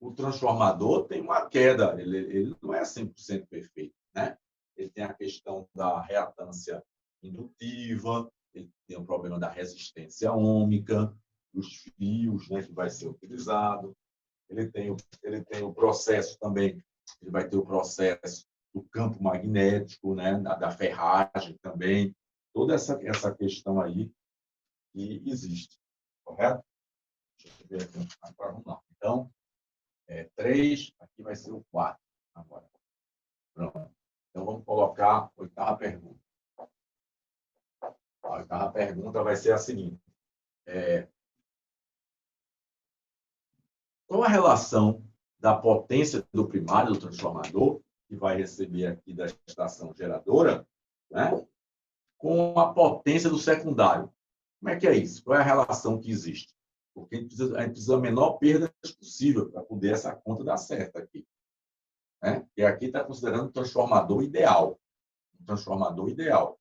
o transformador tem uma queda, ele não é 100% perfeito, né? Ele tem a questão da reatância indutiva, ele tem o problema da resistência ohmica, dos fios, né, que vai ser utilizado, ele tem o processo também, ele vai ter o processo do campo magnético, né, da ferragem também, toda essa questão aí que existe, correto? Deixa eu ver aqui, agora vamos lá. Então, 3, aqui vai ser o 4 agora. Pronto. Então, vamos colocar a oitava pergunta. A oitava pergunta vai ser a seguinte. Qual a relação da potência do primário do transformador, que vai receber aqui da estação geradora, né, com a potência do secundário? Como é que é isso? Qual é a relação que existe? Porque a gente precisa da menor perda possível para poder essa conta dar certo aqui. Né? E aqui está considerando o transformador ideal. Um transformador ideal.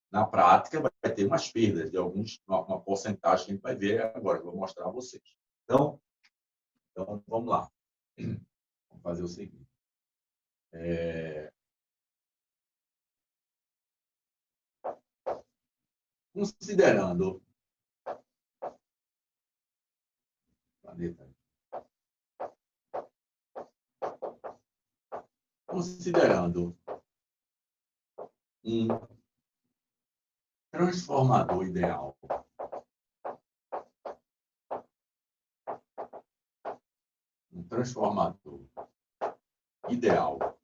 Na prática, vai ter umas perdas de uma porcentagem que a gente vai ver agora, que eu vou mostrar a vocês. Então vamos lá. Vamos fazer o seguinte. Considerando um transformador ideal, um transformador ideal,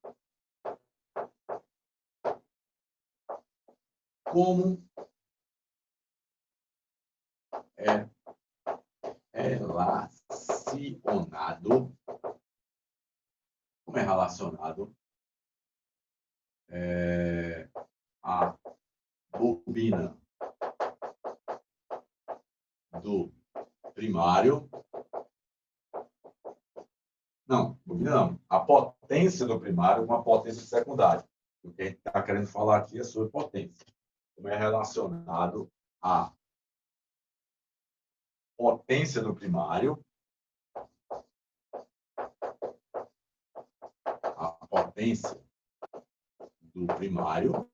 como é relacionado, a bobina do primário. Não, bobina não. A potência do primário com a potência do secundário. O que a gente está querendo falar aqui é sobre potência. Como é relacionado a potência do primário, a potência do primário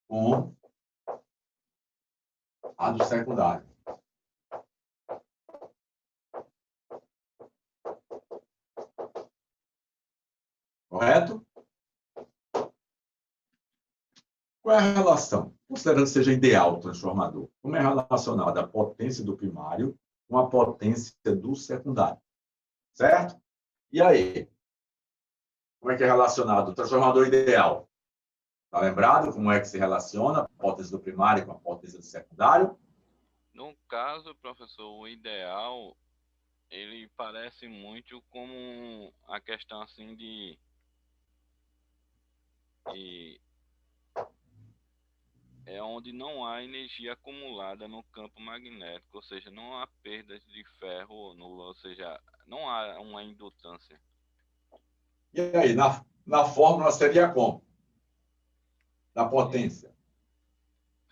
com a do secundário. Correto? Qual é a relação? Considerando que seja ideal o transformador, como é relacionada a potência do primário com a potência do secundário? Certo? E aí? Como é que é relacionado o transformador ideal? Está lembrado como é que se relaciona a potência do primário com a potência do secundário? No caso, professor, o ideal, ele parece muito como a questão assim de é onde não há energia acumulada no campo magnético, ou seja, não há perdas de ferro nula, ou seja, não há uma indutância. E aí, Na fórmula seria como? Da potência.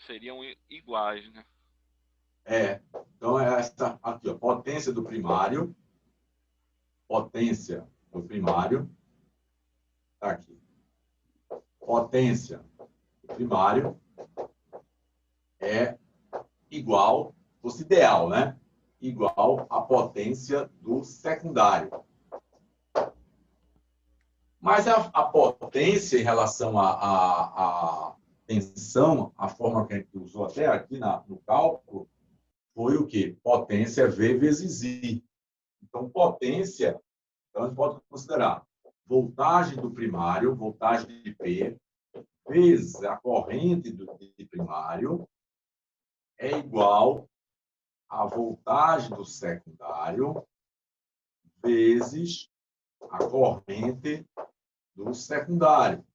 Seriam iguais, né? Então, é essa aqui, ó, potência do primário, tá aqui. Potência do primário é igual, fosse ideal, né? Igual à potência do secundário. Mas a potência em relação à tensão, a forma que a gente usou até aqui no cálculo, foi o quê? Potência V vezes I. Então, potência, então a gente pode considerar voltagem do primário, voltagem de P, vezes a corrente de primário, é igual à voltagem do secundário, vezes a corrente do secundário.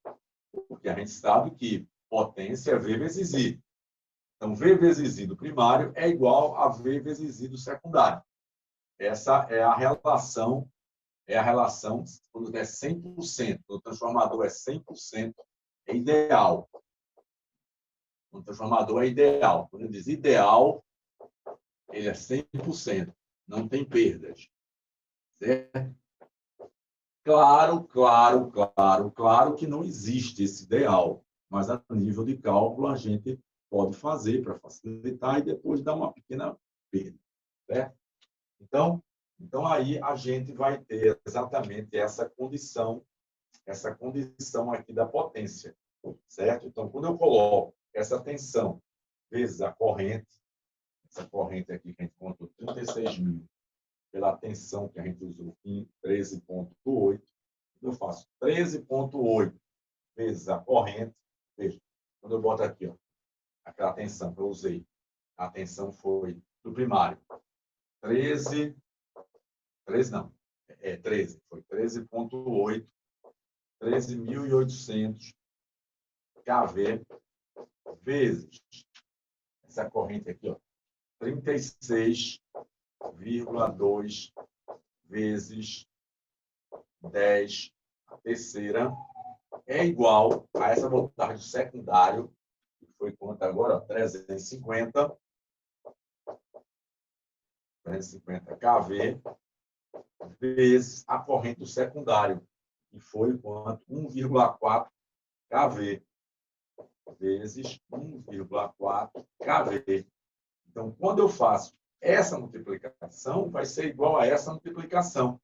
Porque a gente sabe que potência é V vezes I. Então, V vezes I do primário é igual a V vezes I do secundário. Essa é a relação quando é 100%, quando o transformador é 100%, é ideal. Quando o transformador é ideal. Quando ele diz ideal, ele é 100%, não tem perdas. Certo? Claro que não existe esse ideal, mas a nível de cálculo a gente pode fazer para facilitar e depois dar uma pequena perda. Certo? Então aí a gente vai ter exatamente essa condição aqui da potência, certo? Então, quando eu coloco essa tensão vezes a corrente, essa corrente aqui que a gente contou 36.000 pela tensão que a gente usou em 13,8, eu faço 13,8 vezes a corrente, veja, quando eu boto aqui, ó, aquela tensão que eu usei, a tensão foi do primário, 13 não, 13, foi 13,8, 13.800 kV vezes essa corrente aqui, ó, 36,2 vezes 10 a terceira é igual a essa voltagem secundário, que foi quanto agora? 350 kV vezes a corrente do secundário, que foi quanto? 1,4 kV vezes 1,4 kV. Então, quando eu faço essa multiplicação, vai ser igual a essa multiplicação,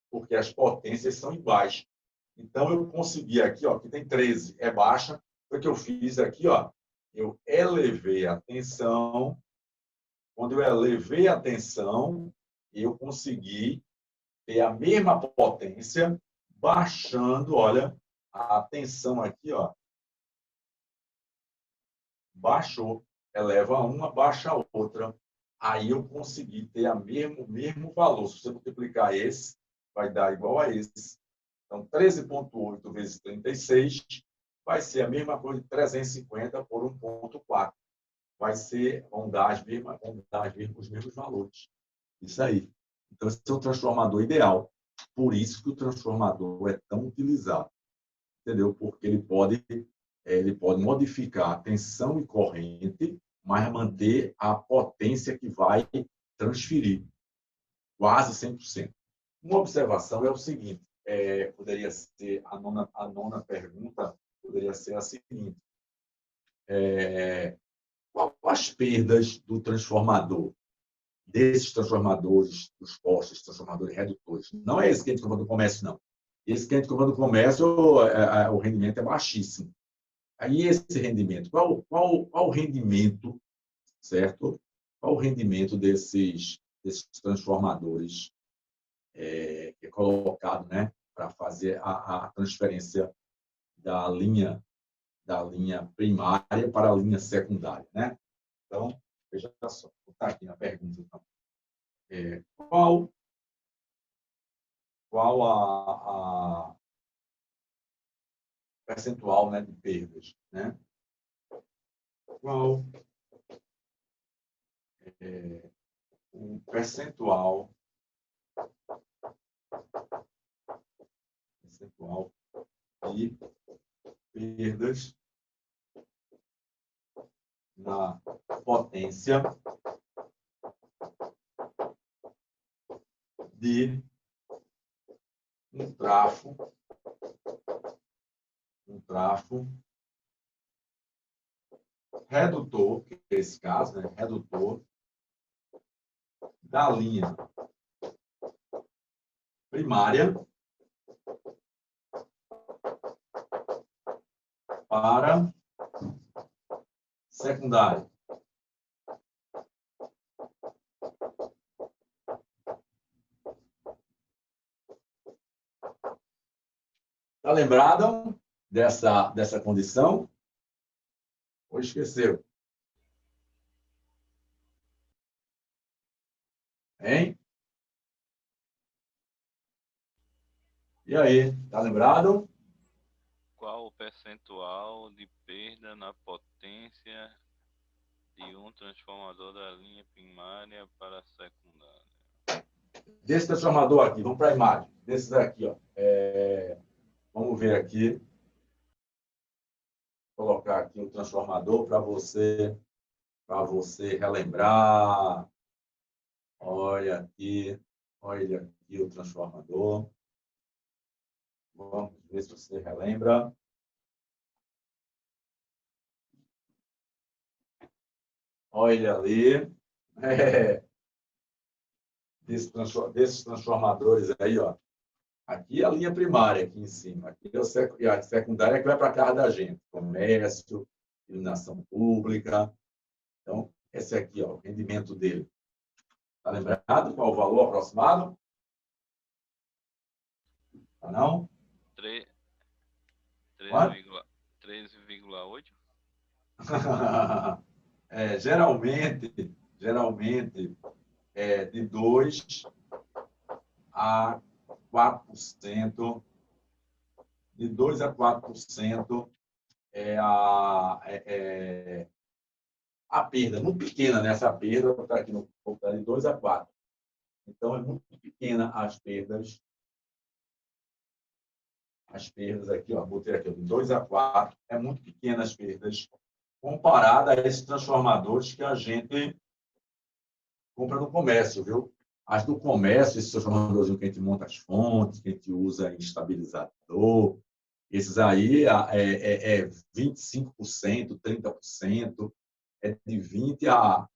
porque as potências são iguais. Então, eu consegui aqui, ó, que tem 13, é baixa, foi o que eu fiz aqui, ó, eu elevei a tensão. Quando eu elevei a tensão, eu consegui ter a mesma potência, baixando, olha, a tensão aqui, ó, baixou, eleva uma, baixa a outra. Aí eu consegui ter o mesmo valor. Se você multiplicar esse, vai dar igual a esse. Então, 13,8 vezes 36 vai ser a mesma coisa de 350 por 1,4. Vão dar os mesmos valores. Isso aí. Então, esse é o transformador ideal. Por isso que o transformador é tão utilizado. Entendeu? Porque ele pode modificar a tensão e corrente, mas manter a potência que vai transferir, quase 100%. Uma observação é o seguinte, poderia ser, a nona pergunta poderia ser a seguinte, quais as perdas do transformador, desses transformadores, dos postes, transformadores redutores? Não é esse que a gente compra do comércio, não. Esse que a gente compra do comércio, o rendimento é baixíssimo. Aí esse rendimento, qual o rendimento, certo? Qual o rendimento desses transformadores que é colocado, né, para fazer a transferência da linha primária para a linha secundária, né? Então, veja só, vou botar aqui na pergunta, então. Qual a percentual, né, de perdas, né? Qual o percentual de perdas na potência de um trafo redutor, que é esse caso, né? Redutor da linha primária para secundária. Está lembrado dessa condição? Ou esqueceu? Hein? E aí, está lembrado? Qual o percentual de perda na potência de um transformador da linha primária para a secundária? Desse transformador aqui, vamos para a imagem. Desses aqui, ó. Vamos ver aqui. Vou colocar aqui o transformador para você relembrar. Olha aqui o transformador. Vamos ver se você relembra. Olha ali. Desses transformadores aí, ó. Aqui é a linha primária, aqui em cima. Aqui é a secundária que vai para a casa da gente. Comércio, iluminação pública. Então, esse aqui, ó, o rendimento dele. Está lembrado qual o valor aproximado? Tá não? 13,8? Geralmente é de 2 a 4%. De 2 a 4% é a perda, muito pequena nessa perda, está aqui no tá de 2 a 4. Então, é muito pequena as perdas aqui, ó, botei aqui de 2 a 4, é muito pequena as perdas comparada a esses transformadores que a gente compra no comércio, viu? As do comércio, esses transformadores que a gente monta as fontes, que a gente usa em estabilizador, esses aí é 25%, 30%, é de 20%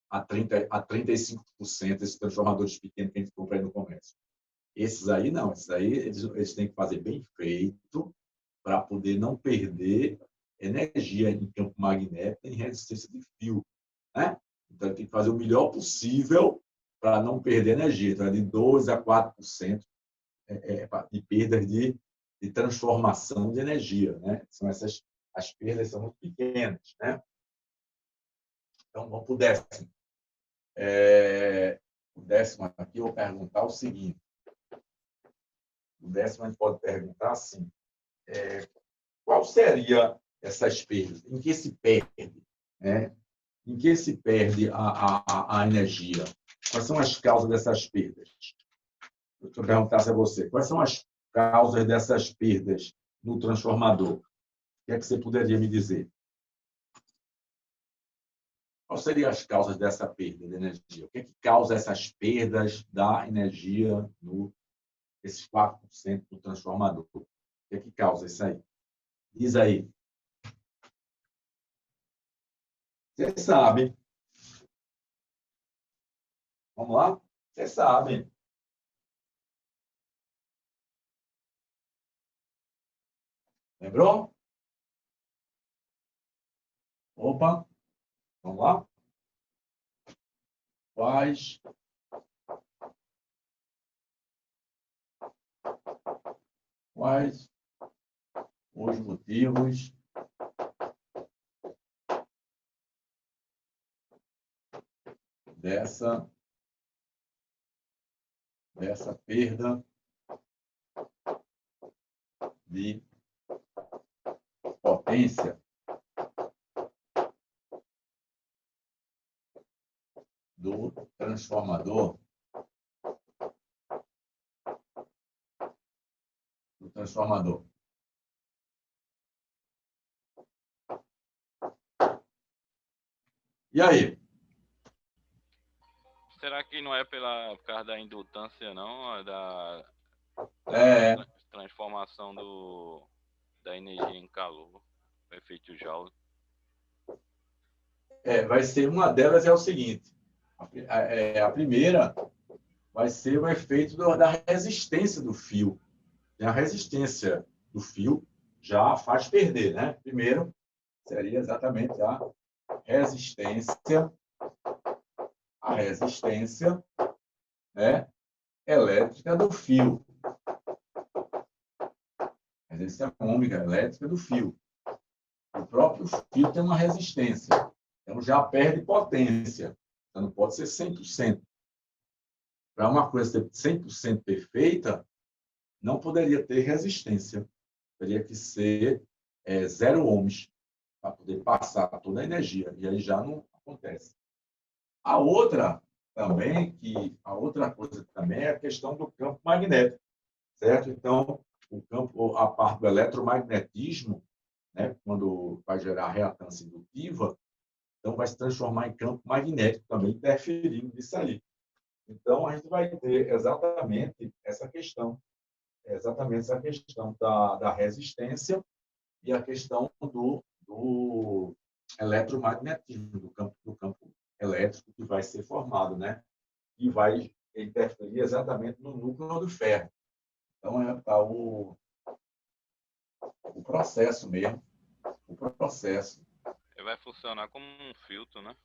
a 35%, esses transformadores pequenos que a gente compra aí no comércio. Esses aí não, esses aí eles têm que fazer bem feito para poder não perder energia em campo magnético e resistência de fio, né? Então, tem que fazer o melhor possível para não perder energia. Então, é de 2 a 4% de perdas de transformação de energia, né? São as perdas são muito pequenas, né? Então, vamos para o décimo. O décimo aqui, eu vou perguntar o seguinte. O décimo, a gente pode perguntar assim, qual seria essas perdas? Em que se perde? Né? Em que se perde a energia? Quais são as causas dessas perdas? Se eu perguntasse a você, quais são as causas dessas perdas no transformador? O que é que você poderia me dizer? Quais seriam as causas dessa perda de energia? O que é que causa essas perdas da energia esses 4% do transformador? O que é que causa isso aí? Diz aí. Você sabe. Vamos lá? Você sabe. Lembrou? Opa, vamos lá? Quais os motivos dessa perda de potência do transformador? E aí? Será que não é por causa da indutância, não? Da É, transformação da energia em calor, o efeito Joule? vai ser uma delas é o seguinte. A primeira vai ser o efeito da resistência do fio. A resistência do fio já faz perder, né? Primeiro, seria exatamente resistência, a resistência, né, elétrica do fio. A resistência ômega elétrica do fio. O próprio fio tem uma resistência. Então, já perde potência. Então, não pode ser 100%. Para uma coisa ser 100% perfeita, não poderia ter resistência. Teria que ser 0 ohms para poder passar toda a energia. E aí já não acontece. A outra coisa também é a questão do campo magnético, certo? Então, a parte do eletromagnetismo, né, quando vai gerar reatância indutiva, então vai se transformar em campo magnético também, interferindo nisso aí. Então, a gente vai ter exatamente essa questão da resistência e a questão do eletromagnetismo, do campo elétrico que vai ser formado, né? E vai interferir exatamente no núcleo do ferro. Então, está o processo mesmo, o processo Ele vai funcionar como um filtro, né?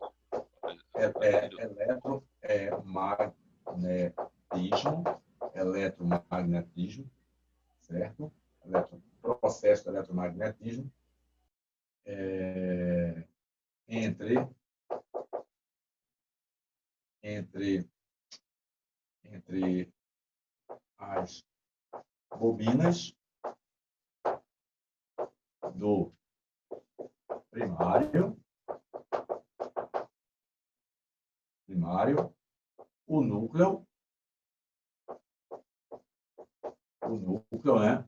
eletromagnetismo, eletromagnetismo, certo? Processo de eletromagnetismo entre, entre, entre as bobinas do primário, o núcleo, né?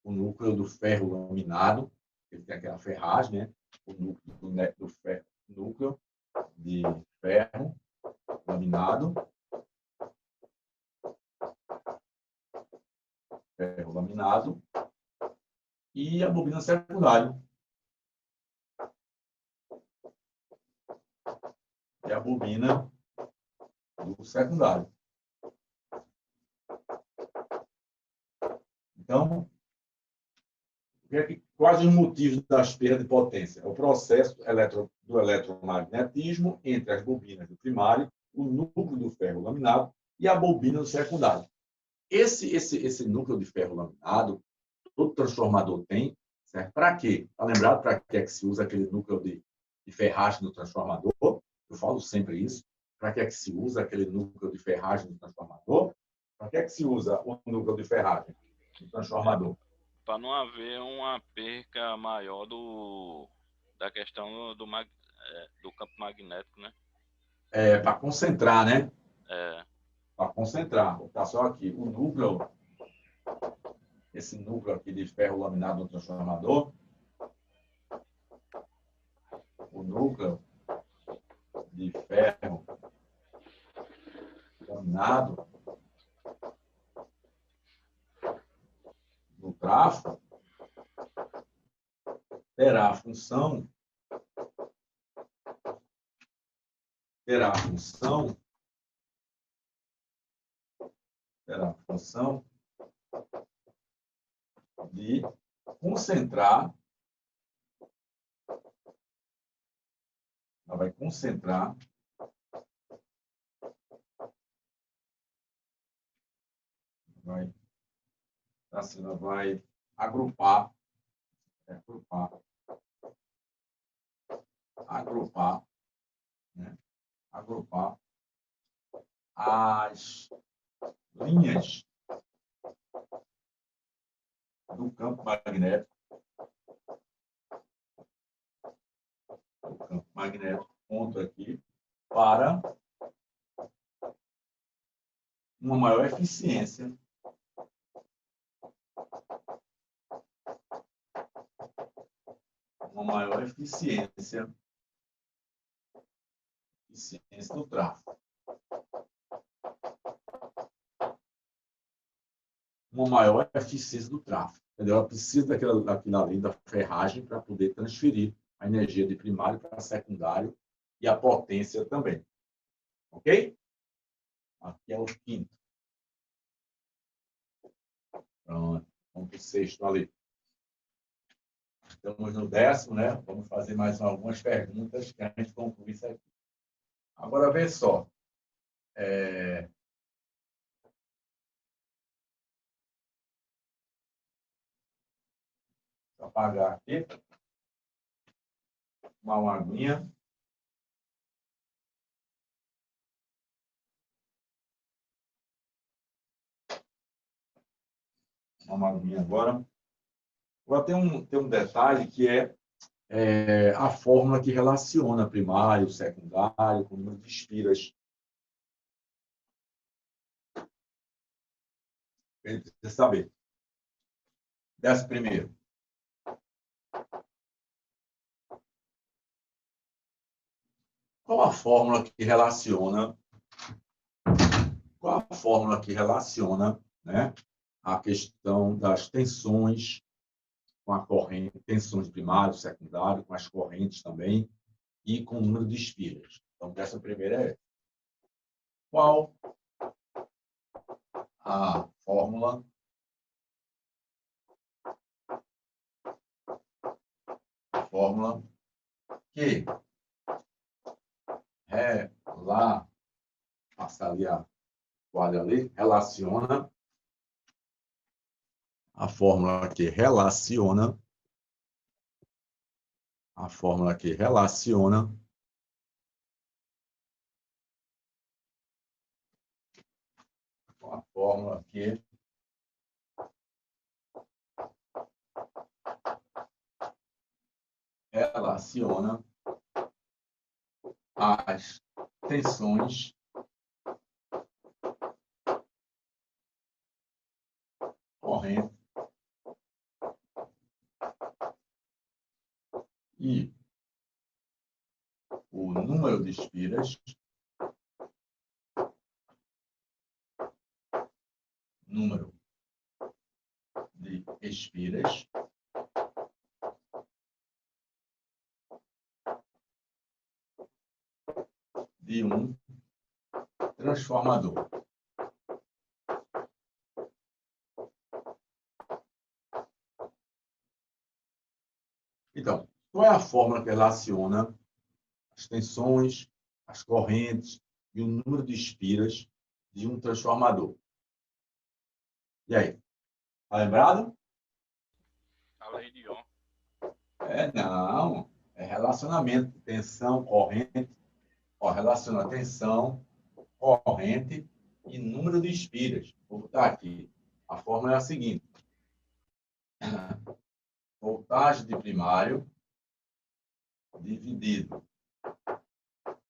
O núcleo do ferro laminado, ele tem aquela ferragem, né? O núcleo do ferro, núcleo de ferro laminado, e a bobina secundária. E a bobina do secundário. Então, quais os motivos das perdas de potência? É o processo do eletromagnetismo entre as bobinas do primário, o núcleo do ferro laminado e a bobina do secundário. Esse núcleo de ferro laminado, todo transformador tem, serve para quê? Está lembrado para que é que se usa aquele núcleo de ferragem do transformador? Eu falo sempre isso. Para que é que se usa aquele núcleo de ferragem do transformador? Para que é que se usa o núcleo de ferragem do transformador? Para não haver uma perca maior da questão do campo magnético, né? Para concentrar, né? É, Para concentrar. Vou botar só aqui. Esse núcleo aqui de ferro laminado no transformador, o núcleo de ferro laminado no trafo terá a função terá a função terá a função de concentrar, ela vai concentrar assim, ela vai agrupar, agrupar, né? Agrupar as linhas do campo magnético, ponto aqui, para uma maior eficiência eficiência do tráfego. Uma maior eficiência do tráfego. Entendeu? Ela precisa daquela ali, da ferragem, para poder transferir a energia de primário para secundário e a potência também. Ok? Aqui é o quinto. Pronto. Vamos para o sexto ali. Estamos no 10º, né? Vamos fazer mais algumas perguntas que a gente conclui isso aqui. Agora, vê só. Vou apagar aqui. Uma aguinha. Uma aguinha agora. Agora tem um detalhe que é a fórmula que relaciona primário, secundário, com o número de espiras. Ele precisa saber. Desce primeiro. Qual a fórmula que relaciona né, a questão das tensões com a corrente, tensões primário, secundário, com as correntes também, e com o número de espiras? Então, essa primeira é: qual a fórmula que passar ali a toalha ali, relaciona a fórmula que relaciona a fórmula que relaciona as tensões corrente e o número de espiras de um transformador. Então, qual é a fórmula que relaciona as tensões, as correntes e o número de espiras de um transformador? E aí? Tá lembrado? A lei de Ohm. Não. É relacionamento. Tensão, corrente. Relaciona tensão, corrente e número de espiras. Vou botar aqui. A fórmula é a seguinte: voltagem de primário dividido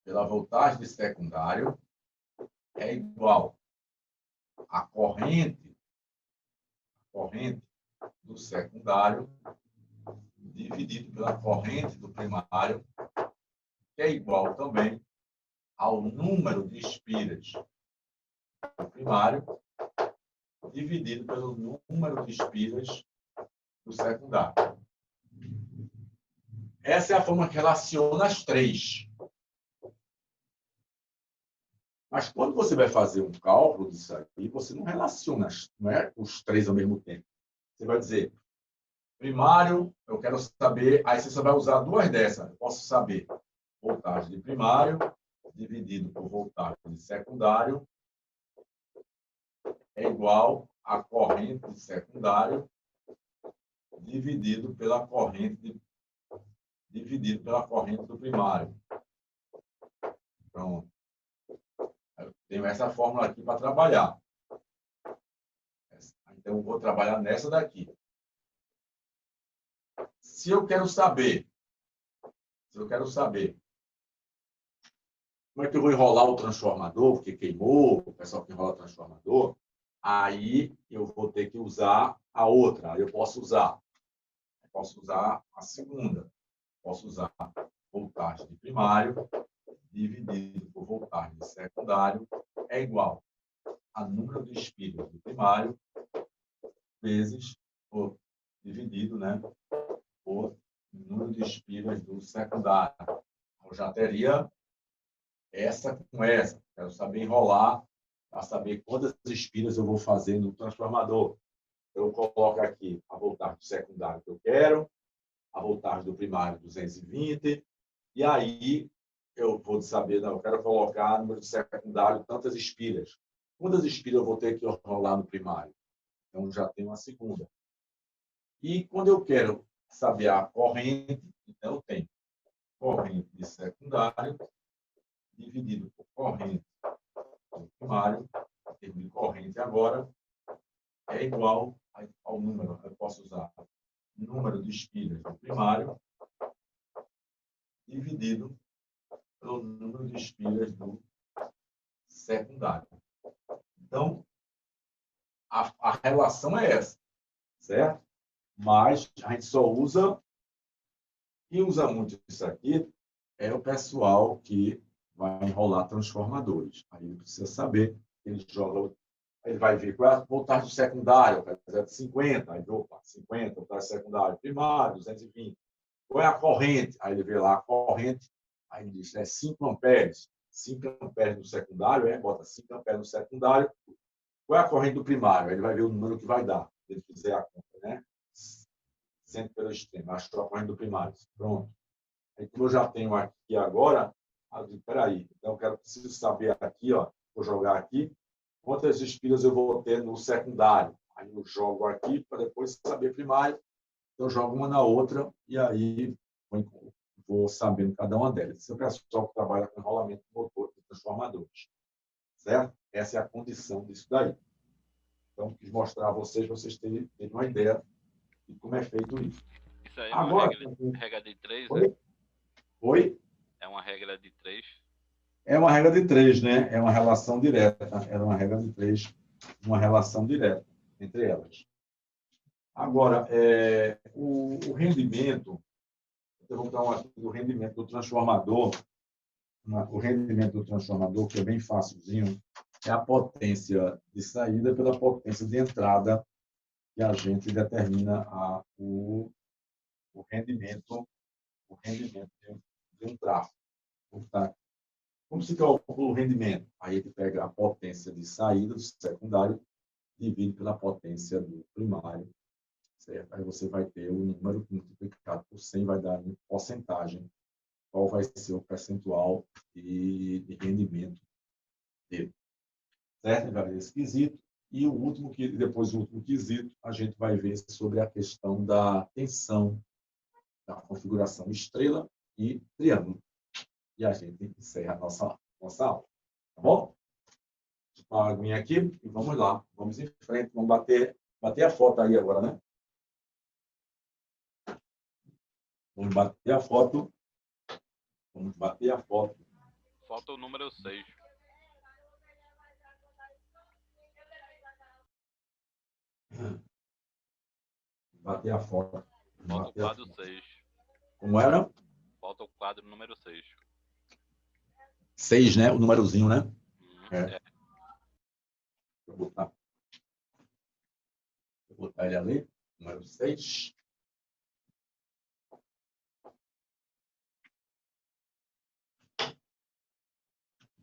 pela voltagem de secundário é igual à corrente do secundário dividido pela corrente do primário, que é igual também ao número de espiras do primário dividido pelo número de espiras do secundário. Essa é a forma que relaciona as três. Mas quando você vai fazer um cálculo disso aqui, você não relaciona, não é os três ao mesmo tempo. Você vai dizer, primário, eu quero saber, aí você só vai usar duas dessas. Eu posso saber voltagem de primário dividido por voltagem de secundário é igual a corrente de secundário dividido pela corrente do primário. Pronto. Eu tenho essa fórmula aqui para trabalhar. Então, eu vou trabalhar nessa daqui. Se eu quero saber como é que eu vou enrolar o transformador, porque queimou, o pessoal que enrola o transformador, aí eu vou ter que usar a outra. Aí eu posso usar a segunda. Posso usar voltagem de primário dividido por voltagem de secundário é igual a número de espíritos do primário vezes, dividido, né, por número de espiras do secundário. Eu já teria essa com essa. Quero saber enrolar para saber quantas espiras eu vou fazer no transformador. Eu coloco aqui a voltagem do secundário que eu quero, a voltagem do primário 220, e aí eu vou saber, não, eu quero colocar no número de secundário tantas espiras. Quantas espiras eu vou ter que enrolar no primário? Então, já tenho uma segunda. E quando eu quero saber a corrente, então eu tenho corrente de secundário dividido por corrente do primário, em termos de corrente agora, é igual ao número, eu posso usar o número de espiras do primário dividido pelo número de espiras do secundário. Então, a relação é essa, certo? Mas a gente só usa, quem usa muito isso aqui é o pessoal que vai enrolar transformadores. Aí ele precisa saber, ele joga, ele vai ver qual é a voltagem secundária, 50, aí opa, 50, voltagem secundária primária, 220. Qual é a corrente? Aí ele vê lá a corrente, aí ele diz, 5 amperes. 5 amperes no secundário, bota 5 amperes no secundário. Qual é a corrente do primário? Aí ele vai ver o número que vai dar, se ele fizer a conta, né? 100 pelo extremo, achou a corrente do primário. Pronto. Aí, como eu já tenho aqui agora, eu digo, peraí, então eu preciso saber aqui, ó, vou jogar aqui, quantas espiras eu vou ter no secundário. Aí eu jogo aqui para depois saber primário. Então, eu jogo uma na outra e aí vou sabendo cada uma delas. Esse é o pessoal que trabalha com enrolamento de motor de transformadores. Certo? Essa é a condição disso daí. Então, quis mostrar a vocês, para vocês terem uma ideia de como é feito isso. Isso aí é uma Agora, regra de 3, oi? né? Oi? É uma regra de 3. É uma regra de 3, né? É uma relação direta. É uma regra de 3, uma relação direta entre elas. Agora, o rendimento, eu vou dar aqui do rendimento do transformador. O rendimento do transformador, que é bem facilzinho, é a potência de saída pela potência de entrada que a gente determina o rendimento de um tráfego. Tá? Como se calcula o rendimento? Aí ele pega a potência de saída do secundário, divide pela potência do primário, certo? Aí você vai ter o número multiplicado por 100, vai dar em porcentagem qual vai ser o percentual de rendimento dele. Certo? Vai ver esse quesito. E depois do último quesito, a gente vai ver sobre a questão da tensão, da configuração estrela e triângulo. E a gente encerra a nossa aula. Tá bom? Vou uma aguinha aqui e vamos lá. Vamos em frente. Vamos bater a foto aí agora, né? Vamos bater a foto. Vamos bater a foto. Falta o número 6. Bater a foto. Falta o quadro 6. Como era? Falta o quadro número 6. 6, né? O númerozinho, né? É. Vou botar ele ali. Número 6.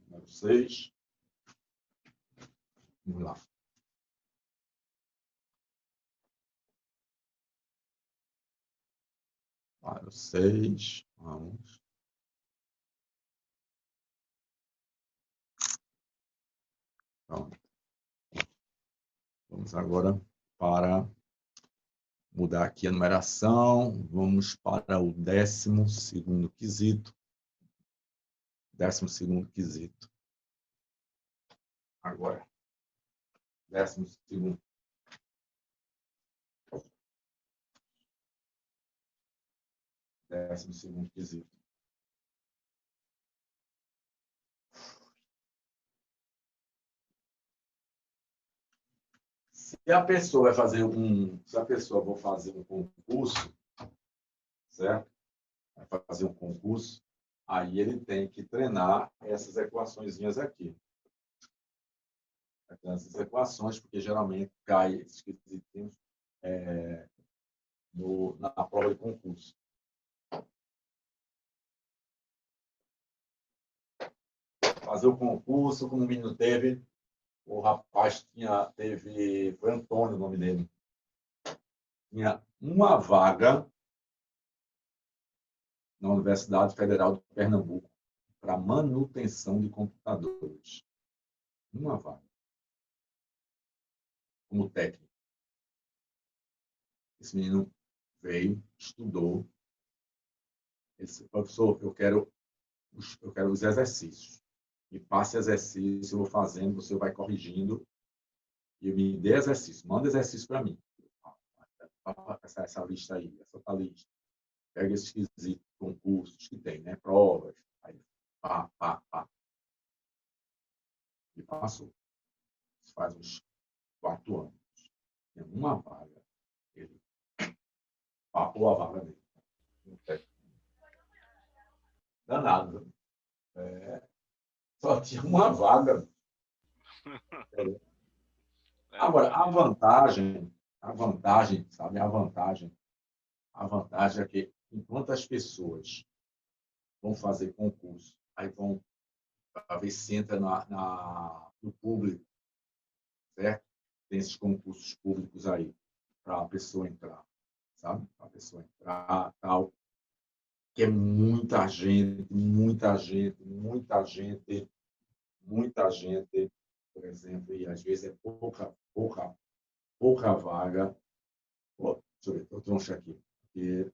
Número 6. Vamos lá. Número 6. Vamos. Pronto. Vamos agora para mudar aqui a numeração. Vamos para o 12º quesito. 12º quesito. Agora. 12º. Segundo quesito. Se a pessoa for fazer um concurso, certo? Vai fazer um concurso, Aí ele tem que treinar essas equaçõezinhas aqui. Essas equações, porque geralmente cai esses quesitinhos na prova de concurso. Fazer o concurso, como o menino teve, o rapaz foi Antônio o nome dele. Tinha uma vaga na Universidade Federal de Pernambuco para manutenção de computadores. Uma vaga. Como técnico. Esse menino veio, estudou. Ele disse, professor, eu quero os exercícios. Me passe exercício, eu vou fazendo, você vai corrigindo. E me dê exercício. Manda exercício para mim. Essa lista aí, essa outra lista. Pega esses quesitos, concursos que tem, né? Provas. Aí, pá. E passou. Isso faz uns 4 anos. Tem uma vaga. Ele papou a vaga dele. Danado. Só tinha uma vaga. Agora, a vantagem, sabe? A vantagem é que, enquanto as pessoas vão fazer concurso, aí vão ver se entra no público, certo? Tem esses concursos públicos aí, para a pessoa entrar, sabe? Para a pessoa entrar, tal. Que é muita gente, por exemplo, e às vezes é pouca vaga. Deixa eu ver, eu troncho aqui. Porque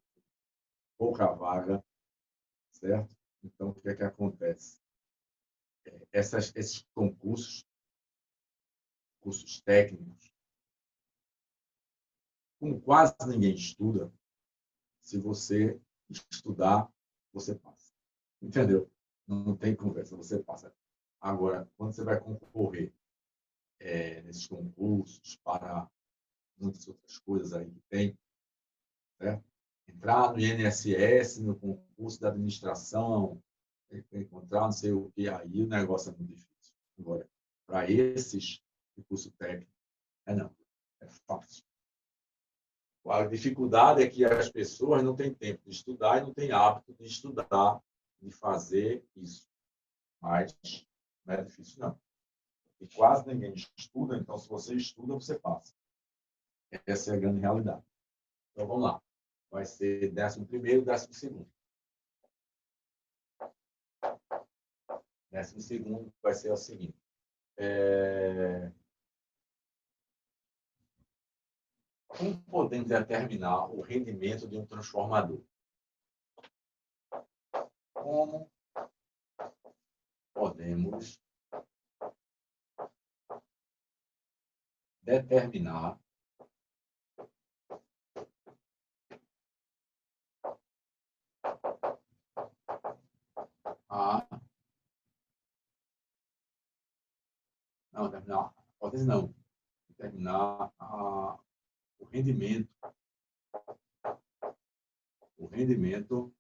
pouca vaga, certo? Então, o que é que acontece? Esses concursos técnicos, como quase ninguém estuda, se você estudar, você passa. Entendeu? Não tem conversa, você passa. Agora, quando você vai concorrer nesses concursos para muitas outras coisas aí que tem, certo? Entrar no INSS, no concurso da administração, encontrar não sei o que, aí o negócio é muito difícil. Agora, para esses de curso técnico, não, é fácil. A dificuldade é que as pessoas não têm tempo de estudar e não têm hábito de estudar, de fazer isso. Mas não é difícil, não. E quase ninguém estuda, então, se você estuda, você passa. Essa é a grande realidade. Então, vamos lá. Vai ser 11º e 12º. 12º vai ser o seguinte. Como podemos determinar o rendimento de um transformador? Como podemos determinar determinar o rendimento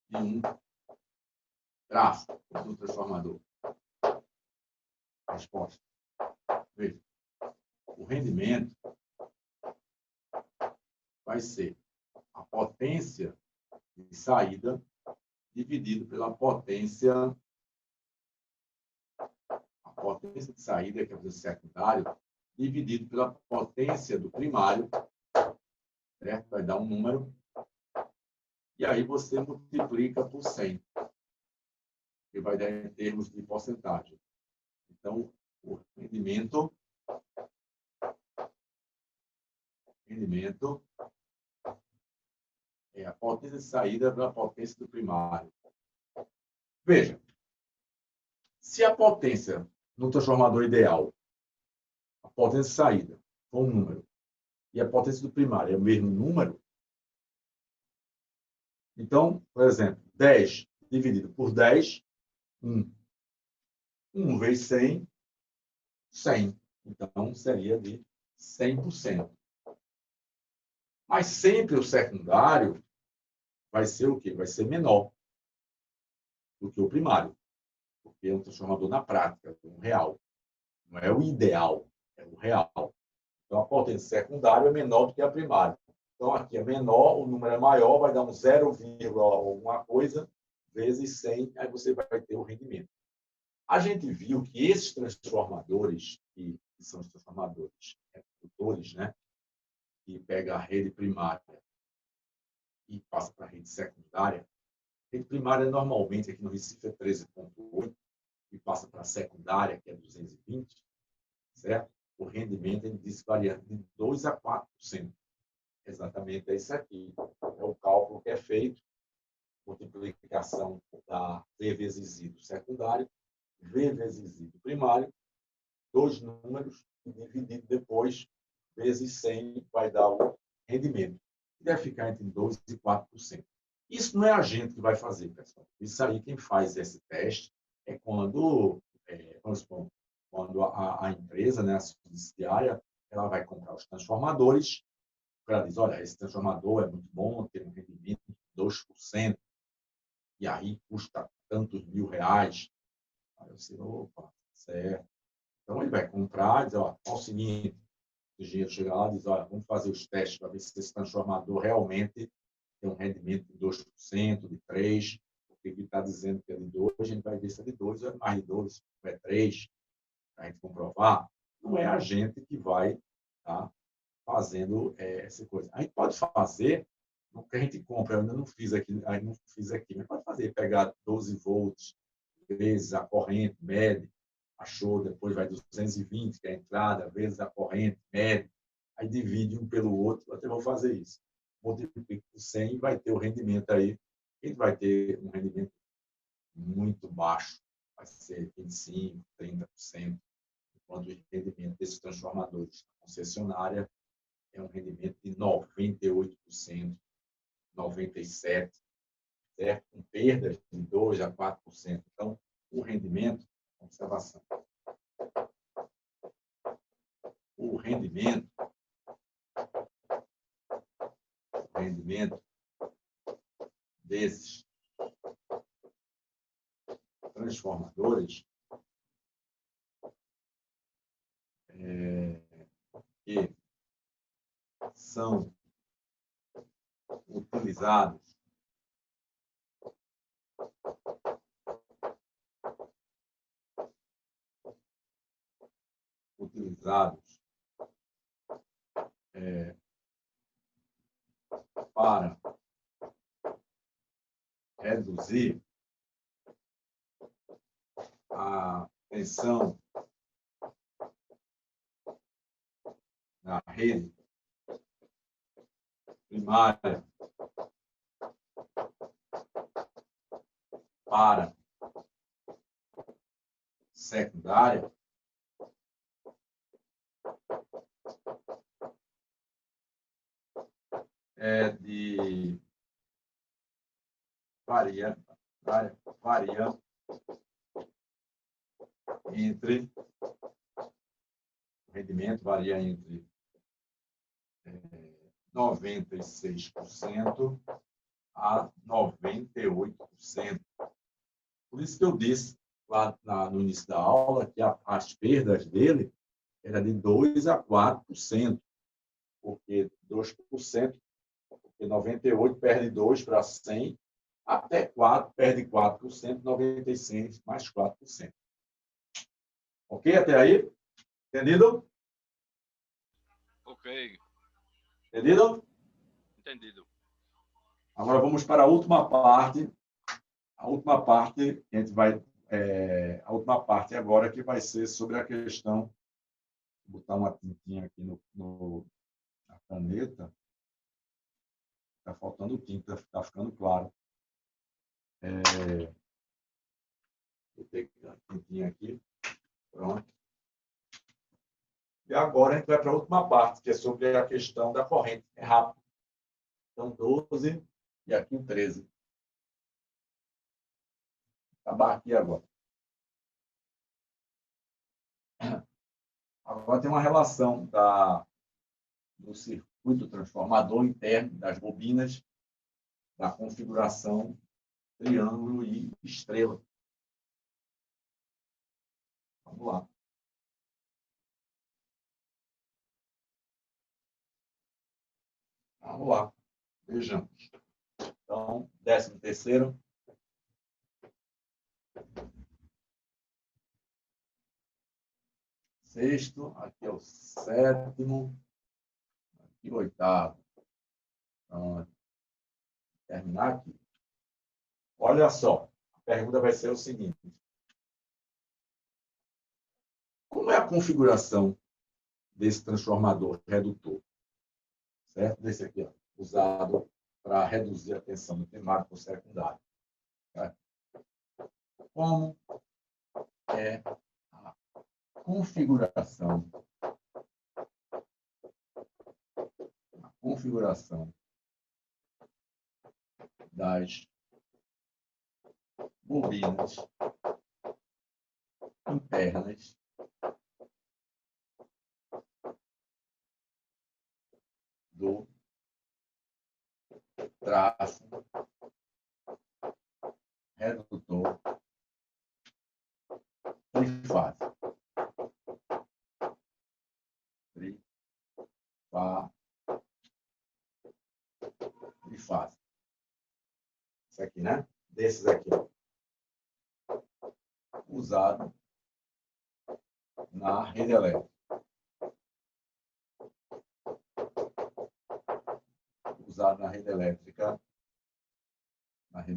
de um tráfego do transformador. Resposta. Veja, o rendimento vai ser a potência de saída dividido pela potência de saída, que é o secundário, dividido pela potência do primário, certo? Vai dar um número, e aí você multiplica por 100, que vai dar em termos de porcentagem. Então, o rendimento é a potência de saída pela potência do primário. Veja, se a potência no transformador ideal, a potência de saída, for um número, e a potência do primário é o mesmo número, então, por exemplo, 10 dividido por 10, 1. 1 vezes 100, 100. Então, seria de 100%. Mas sempre o secundário vai ser o quê? Vai ser menor do que o primário, porque é um transformador na prática, um real. Não é o ideal, é o real. Então, a potência secundária é menor do que a primária. Então, aqui é menor, o número é maior, vai dar um 0, alguma coisa, vezes 100, aí você vai ter o rendimento. A gente viu que esses transformadores, que são os transformadores reprodutores, né, que pega a rede primária e passa para a rede secundária, a rede primária normalmente aqui no Recife é 13,8 e passa para a secundária, que é 220, certo? O rendimento, ele diz, varia de 2% a 4%. Exatamente é isso aqui. É o cálculo que é feito, multiplicação da V vezes I do secundário, V vezes I do primário, dois números, e dividido depois vezes 100 vai dar o rendimento. Deve ficar entre 2% e 4%. Isso não é a gente que vai fazer, pessoal. Isso aí, quem faz esse teste é quando a empresa, né, a subsidiária, ela vai comprar os transformadores, ela diz, olha, esse transformador é muito bom, tem um rendimento de 2%, e aí custa tantos mil reais. Aí eu sei, opa, certo. Então, ele vai comprar, diz, ó, é o seguinte, o engenheiro chega lá e diz, olha, vamos fazer os testes para ver se esse transformador realmente tem um rendimento de 2%, de 3%, porque ele está dizendo que é de 2%, a gente vai ver se é de 2% ou é mais de 2%, ou é 3%, para a gente comprovar. Não é a gente que vai estar fazendo essa coisa. A gente pode fazer o que a gente compra, eu ainda não fiz aqui, mas pode fazer, pegar 12 volts vezes a corrente, mede, achou, depois vai 220, que é a entrada, vezes a corrente, mede, aí divide um pelo outro, eu até vou fazer isso. Multiplica por 100 e vai ter o rendimento aí, a gente vai ter um rendimento muito baixo, vai ser 25%, 30%, enquanto o rendimento desses transformadores na concessionária é um rendimento de 98%, 97%, certo? Com perdas de 2% a 4%. Então, o rendimento, observação, o rendimento desses transformadores que são utilizados para reduzir a tensão na rede primária para secundária, é de varia entre o rendimento varia entre 96% a 98%. Por isso que eu disse lá no início da aula que as perdas dele eram de 2% a 4%, porque 2%, porque 98% perde 2% para 100%, até 4% perde 4%, 96% mais 4%. Ok até aí? Entendido? Ok, Entendido? entendido. Agora vamos para a última parte. A última parte, a gente vai. A última parte agora que vai ser sobre a questão. Vou botar uma tintinha aqui na caneta. Está faltando tinta, está ficando claro. Vou pegar a tintinha aqui. Pronto. E agora a gente vai para a última parte, que é sobre a questão da corrente. É rápido. Então, 12 e aqui o 13. Acabar aqui agora. Agora tem uma relação do circuito transformador interno das bobinas, da configuração triângulo e estrela. Vamos lá. Vamos lá. Vejamos. Então, 13º. Sexto, aqui é o 7º, aqui o 8º. Então, terminar aqui. Olha só, a pergunta vai ser o seguinte. Como é a configuração desse transformador redutor? Certo? Desse aqui, ó, usado para reduzir a tensão do primário para o secundário. Certo? Como é a configuração das bobinas internas do traço redutor trifásico. Trifásico. Isso aqui, né? Desses aqui, ó. Usado na rede elétrica. Usado na rede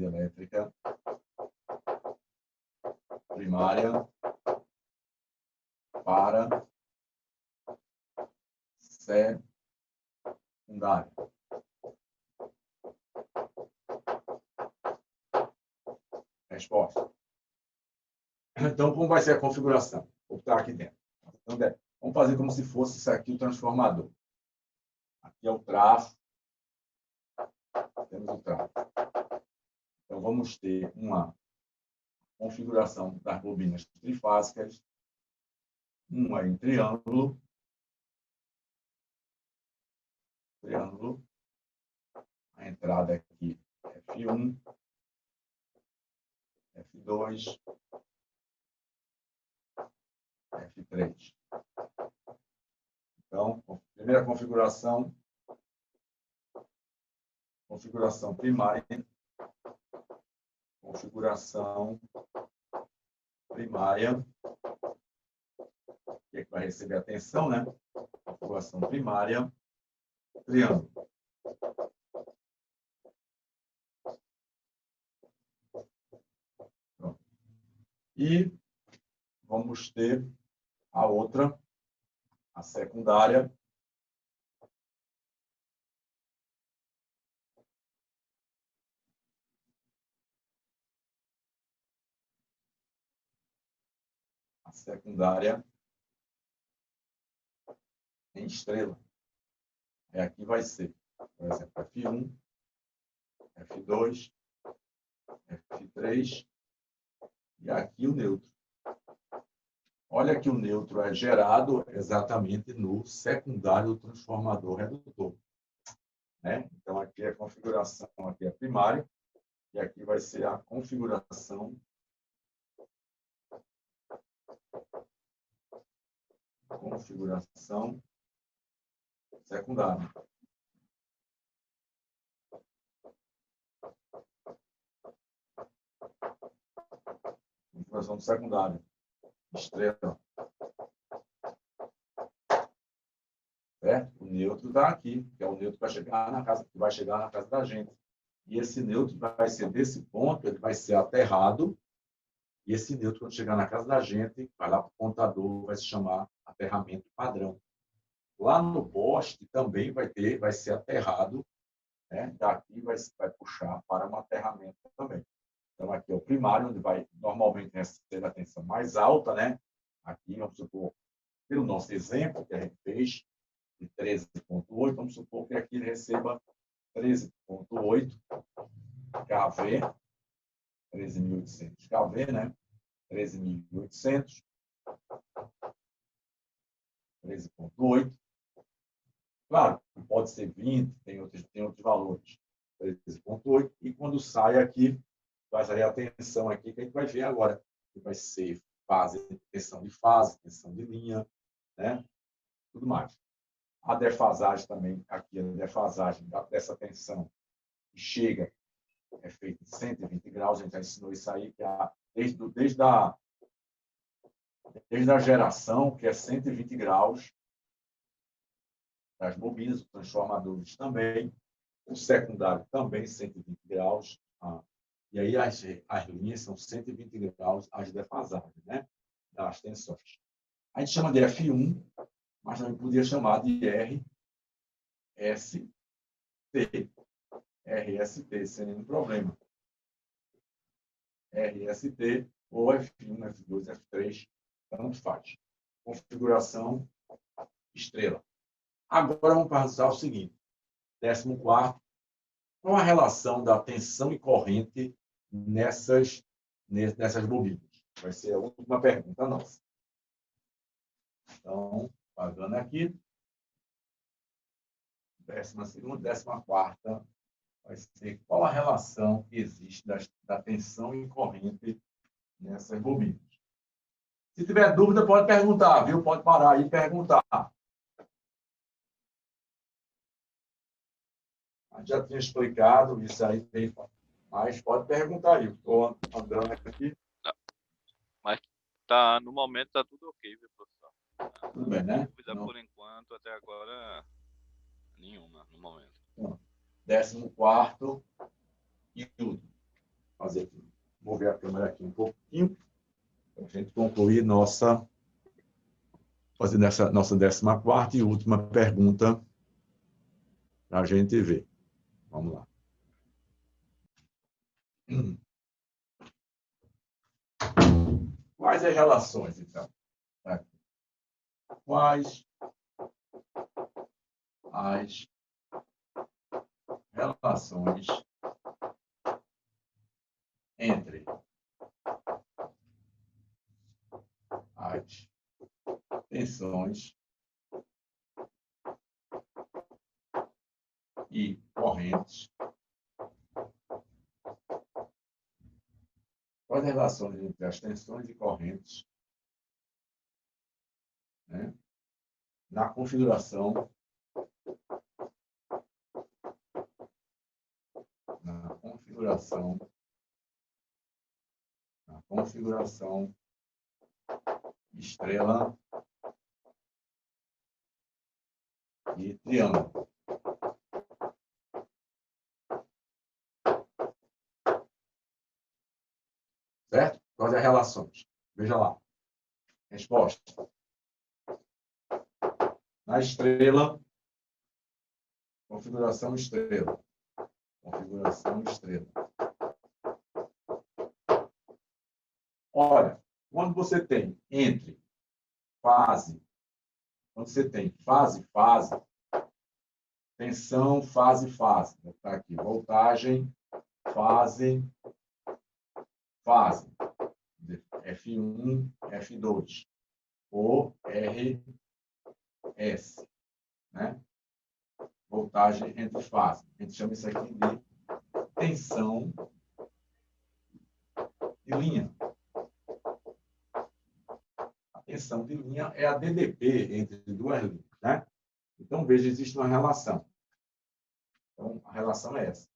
elétrica. Primária para secundária. Resposta. Então, como vai ser a configuração? Vou botar aqui dentro. Então, vamos fazer como se fosse isso aqui o transformador. Aqui é o traço. Temos o traço. Então, vamos ter uma configuração das bobinas trifásicas. Uma em triângulo. A entrada aqui é F1, F2, F3. Então, primeira configuração primária. Configuração primária. Que é que vai receber a tensão, né? Configuração primária. Triângulo. Pronto. E vamos ter a outra, a secundária. A secundária em estrela. Aqui vai ser, por exemplo, F1, F2, F3 e aqui o neutro. Olha que o neutro é gerado exatamente no secundário do transformador redutor. Né? Então, aqui a configuração aqui é primária e aqui vai ser a configuração secundária. Configuração secundária. Estrela. Certo? O neutro está aqui, que é o neutro que vai chegar na casa da gente. E esse neutro vai ser desse ponto, ele vai ser aterrado. E esse neutro, quando chegar na casa da gente, vai lá para o contador, vai se chamar aterramento padrão. Lá no poste também vai ser aterrado, né? Daqui vai puxar para um aterramento também. Então, aqui é o primário, onde vai normalmente receber a tensão mais alta, né? Aqui, vamos supor, pelo nosso exemplo que a gente fez, de 13,8, vamos supor que aqui ele receba 13,8 kV, 13.800 kV, né? 13.800. 13,8. Claro, pode ser 20, tem outros valores. 13,8. E quando sai aqui, vai sair a tensão aqui, que a gente vai ver agora. Que vai ser tensão de linha, né? Tudo mais. A defasagem também, aqui, a defasagem dessa tensão que chega, é feita em 120 graus, a gente já ensinou isso aí, que desde a geração, que é 120 graus, das bobinas, os transformadores também, o secundário também 120 graus, e aí as linhas são 120 graus, as defasagens, né? Das tensões. A gente chama de F1, mas também podia chamar de RST. RST, sem nenhum problema. RST ou F1, F2, F3, tanto faz. Configuração estrela. Agora vamos passar o seguinte. 14º. Qual a relação da tensão e corrente nessas bobinas? Vai ser a última pergunta nossa. Então, pagando aqui. 12ª, 14ª, vai ser qual a relação que existe da tensão e corrente nessas bobinas. Se tiver dúvida, pode perguntar, viu? Pode parar aí e perguntar. A gente já tinha explicado isso aí, mas pode perguntar aí. Estou andando aqui. Mas no momento está tudo ok, viu, professor? Tudo bem, né? Por enquanto, até agora, nenhuma no momento. 14º e tudo. Fazer aqui. Vou ver a câmera aqui um pouquinho, para a gente concluir fazer nossa 14ª e última pergunta para a gente ver. Vamos lá. Quais as relações, então? Quais as relações entre as tensões e correntes? Quais as relações entre as tensões e correntes, né, na configuração estrela e triângulo? Certo? Quais as relações? Veja lá. Resposta. Na estrela, configuração estrela. Configuração estrela. Olha, quando você tem quando você tem fase, tensão, fase. Vou botar aqui, voltagem, fase. F1, F2, ou RS, né? Voltagem entre fases. A gente chama isso aqui de tensão de linha. A tensão de linha é a DDP entre duas linhas, né? Então, veja, existe uma relação. Então, a relação é essa.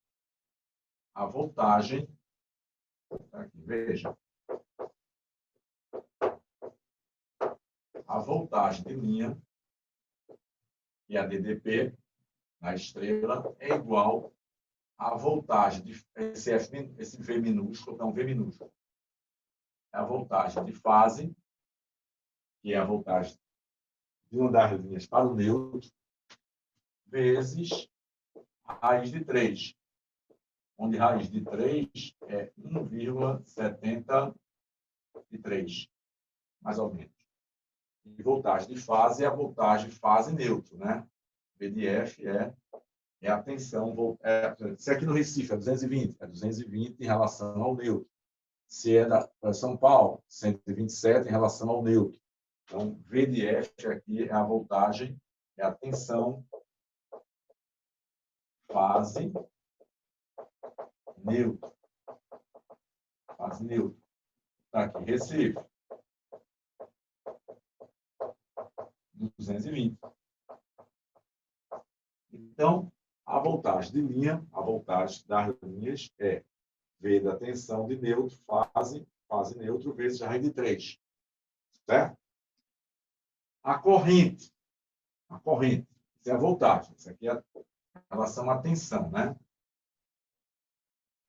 A voltagem, aqui, veja, a voltagem de linha e a DDP na estrela é igual à voltagem de esse V minúsculo, então V minúsculo. É a voltagem de fase, que é a voltagem de uma das linhas para o neutro, vezes raiz de 3, onde raiz de 3 é 1,73, mais ou menos. E voltagem de fase é a voltagem fase neutro, né? V de F é a tensão. Se aqui no Recife é 220 em relação ao neutro. Se é para São Paulo, 127 em relação ao neutro. Então, V de F aqui é a voltagem, é a tensão, fase, neutro. Fase neutro. Está aqui, Recife. 220. Então, a voltagem de linha, a voltagem das linhas é V da tensão de neutro, fase neutro, vezes a raiz de 3. Certo? A corrente, isso é a voltagem. Isso aqui é a relação à tensão, né?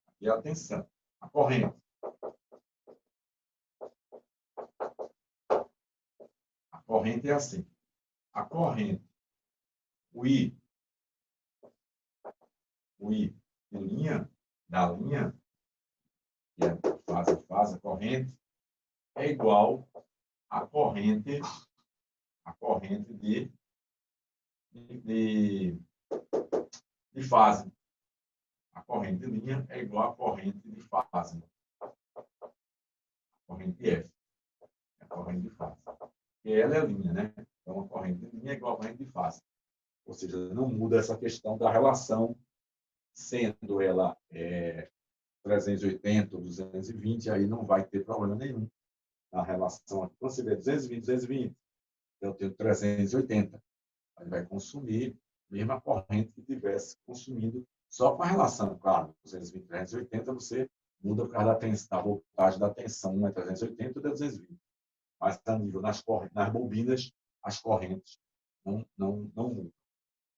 Aqui é a tensão. A corrente. A corrente é assim. A corrente, o I de linha, da linha, que é fase, a corrente, é igual à corrente de fase. A corrente de linha é igual à corrente de fase. A corrente de F. É a corrente de fase. E ela é linha, né? Então, a corrente de linha é igual à corrente de fase. Ou seja, não muda essa questão da relação, sendo ela 380 ou 220, aí não vai ter problema nenhum na relação. Quando você vê 220, eu tenho 380. Aí vai consumir a mesma corrente que tivesse consumindo, só com a relação, claro, 220, 380, você muda por causa da voltagem da tensão, um é 380 e outro é 220. Mas a nível nas bobinas, as correntes não mudam.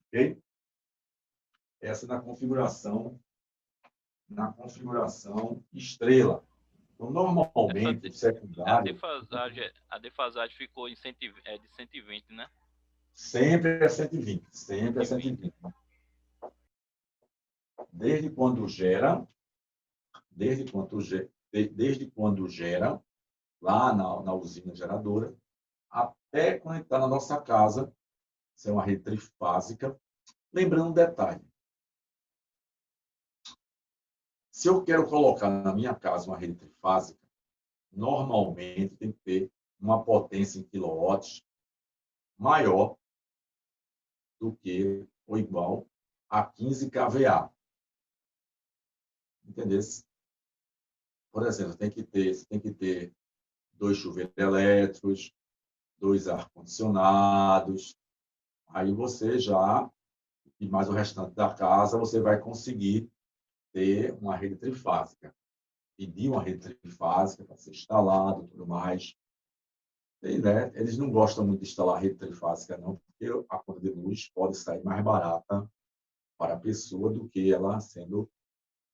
Ok? Essa é na configuração estrela. Então, normalmente, o secundário... A defasagem ficou de 120, né? Sempre é 120. Sempre é 120. Desde quando gera, lá na usina geradora, até quando está na nossa casa, isso é uma rede trifásica. Lembrando um detalhe. Se eu quero colocar na minha casa uma rede trifásica, normalmente tem que ter uma potência em quilowatts maior do que ou igual a 15 kVA. Entendeu? Por exemplo, você tem que ter 2 chuveiros elétricos, 2 ar-condicionados, aí você já, e mais o restante da casa, você vai conseguir ter uma rede trifásica. Pedir uma rede trifásica para ser instalado e tudo mais. E, né, eles não gostam muito de instalar rede trifásica, não, porque a conta de luz pode sair mais barata para a pessoa do que ela sendo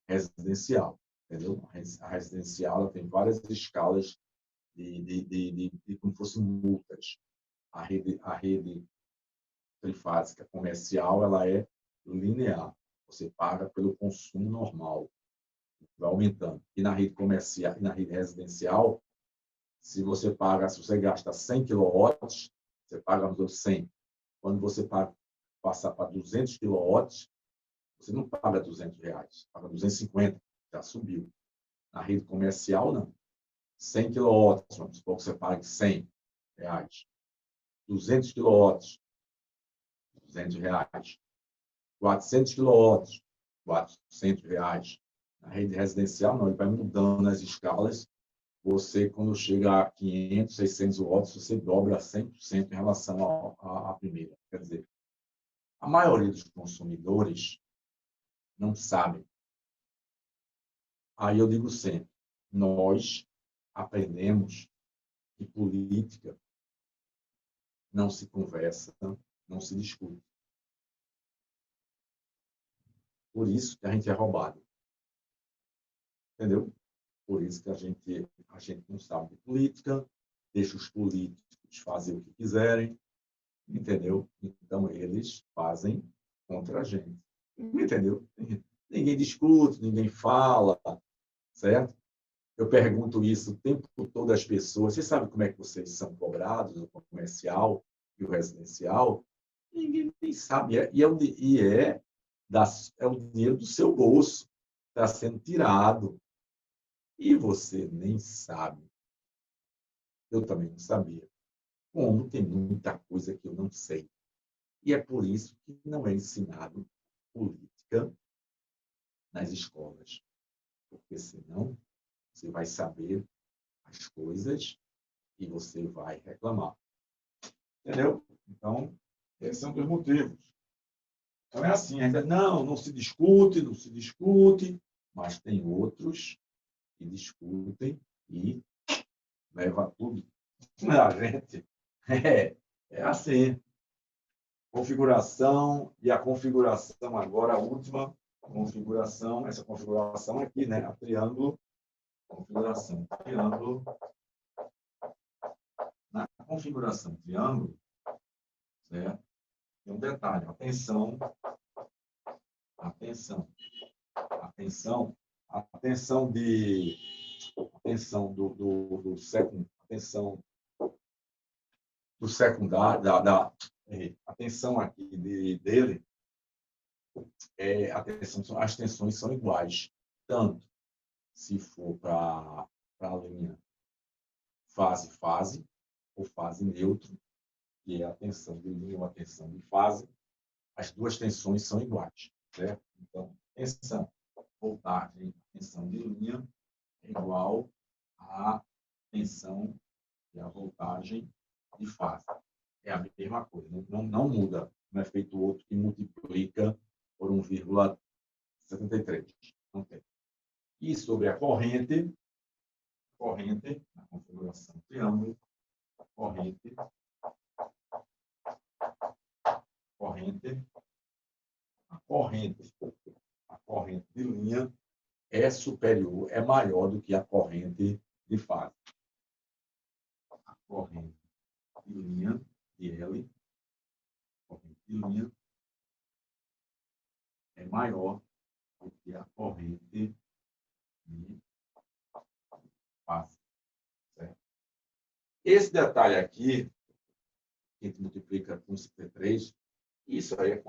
residencial. Entendeu? A residencial ela tem várias escalas de como fossem multas. A rede trifásica comercial ela é linear. Você paga pelo consumo normal, vai aumentando. E na rede comercial e na rede residencial, se você gasta 100 quilowatts, você paga 100. Quando você passar para 200 quilowatts, você não paga R$200, paga 250, já subiu. Na rede comercial, não. 100 quilowatts, vamos supor que você pague R$100. 200 quilowatts, R$200. 400 quilowatts, R$400. Na rede residencial, não, ele vai mudando as escalas. Você, quando chega a 500, 600 watts, você dobra 100% em relação à primeira. Quer dizer, a maioria dos consumidores não sabe. Aí eu digo sempre, nós aprendemos que política não se conversa, não se discute. Por isso que a gente é roubado. Entendeu? Por isso que a gente não sabe de política, deixa os políticos fazer o que quiserem, entendeu? Então, eles fazem contra a gente. Entendeu? Ninguém discute, ninguém fala, certo? Eu pergunto isso o tempo todo às pessoas. Você sabe como é que vocês são cobrados, o comercial e o residencial? Ninguém nem sabe. É o dinheiro do seu bolso. Está sendo tirado. E você nem sabe. Eu também não sabia. como tem muita coisa que eu não sei. E é por isso que não é ensinado política nas escolas, porque senão você vai saber as coisas e você vai reclamar. Entendeu? Então, esses são os motivos. Então, é assim, ainda não se discute, não se discute, mas tem outros que discutem e leva tudo a gente. É assim. Configuração, e a configuração agora, a última configuração, essa configuração aqui, né? A triângulo, configuração, triângulo. Na configuração triângulo, certo? Tem um detalhe, atenção, atenção, atenção, atenção de, atenção do secundário, atenção do secundário, atenção aqui dele, as tensões são iguais, tanto se for para a linha fase-fase, ou fase neutro, que é a tensão de linha ou a tensão de fase, as duas tensões são iguais, certo? Então, tensão, voltagem, tensão de linha é igual à tensão e à voltagem de fase. É a mesma coisa, não muda. Não é feito outro que multiplica por 1,73. Não tem. E sobre a corrente, na configuração triângulo, corrente, a corrente de linha é superior, é maior do que a corrente de fase. A corrente de linha, de L, corrente de linha, é maior do que a corrente de fase. Certo? Esse detalhe aqui, que a gente multiplica com 53, isso aí é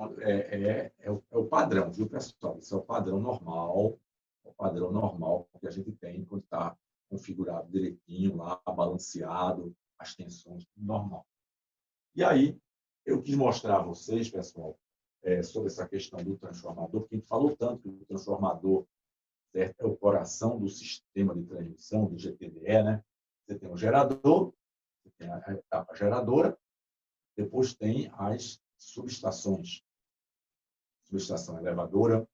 o padrão, viu, pessoal? Isso é o padrão normal, que a gente tem quando está configurado direitinho lá, balanceado, as tensões, tudo normal. E aí, eu quis mostrar a vocês, pessoal, sobre essa questão do transformador, porque a gente falou tanto que o transformador, certo, é o coração do sistema de transmissão, do GTDE, né? Você tem o gerador, você tem a etapa geradora, depois tem as subestações. Subestação elevadora,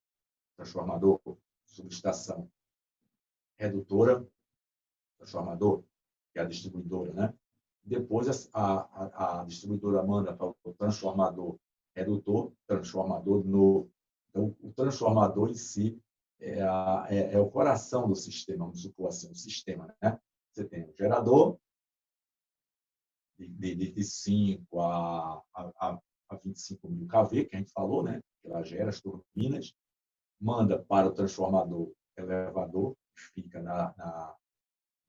transformador, subestação redutora, transformador, que é a distribuidora, né? Depois a distribuidora manda para o transformador redutor, transformador novo. Então, o transformador em si é o coração do sistema, vamos supor assim, o sistema, né? Você tem o gerador, de 5 a 25 mil kV, que a gente falou, né? Que ela gera as turbinas, manda para o transformador elevador, que fica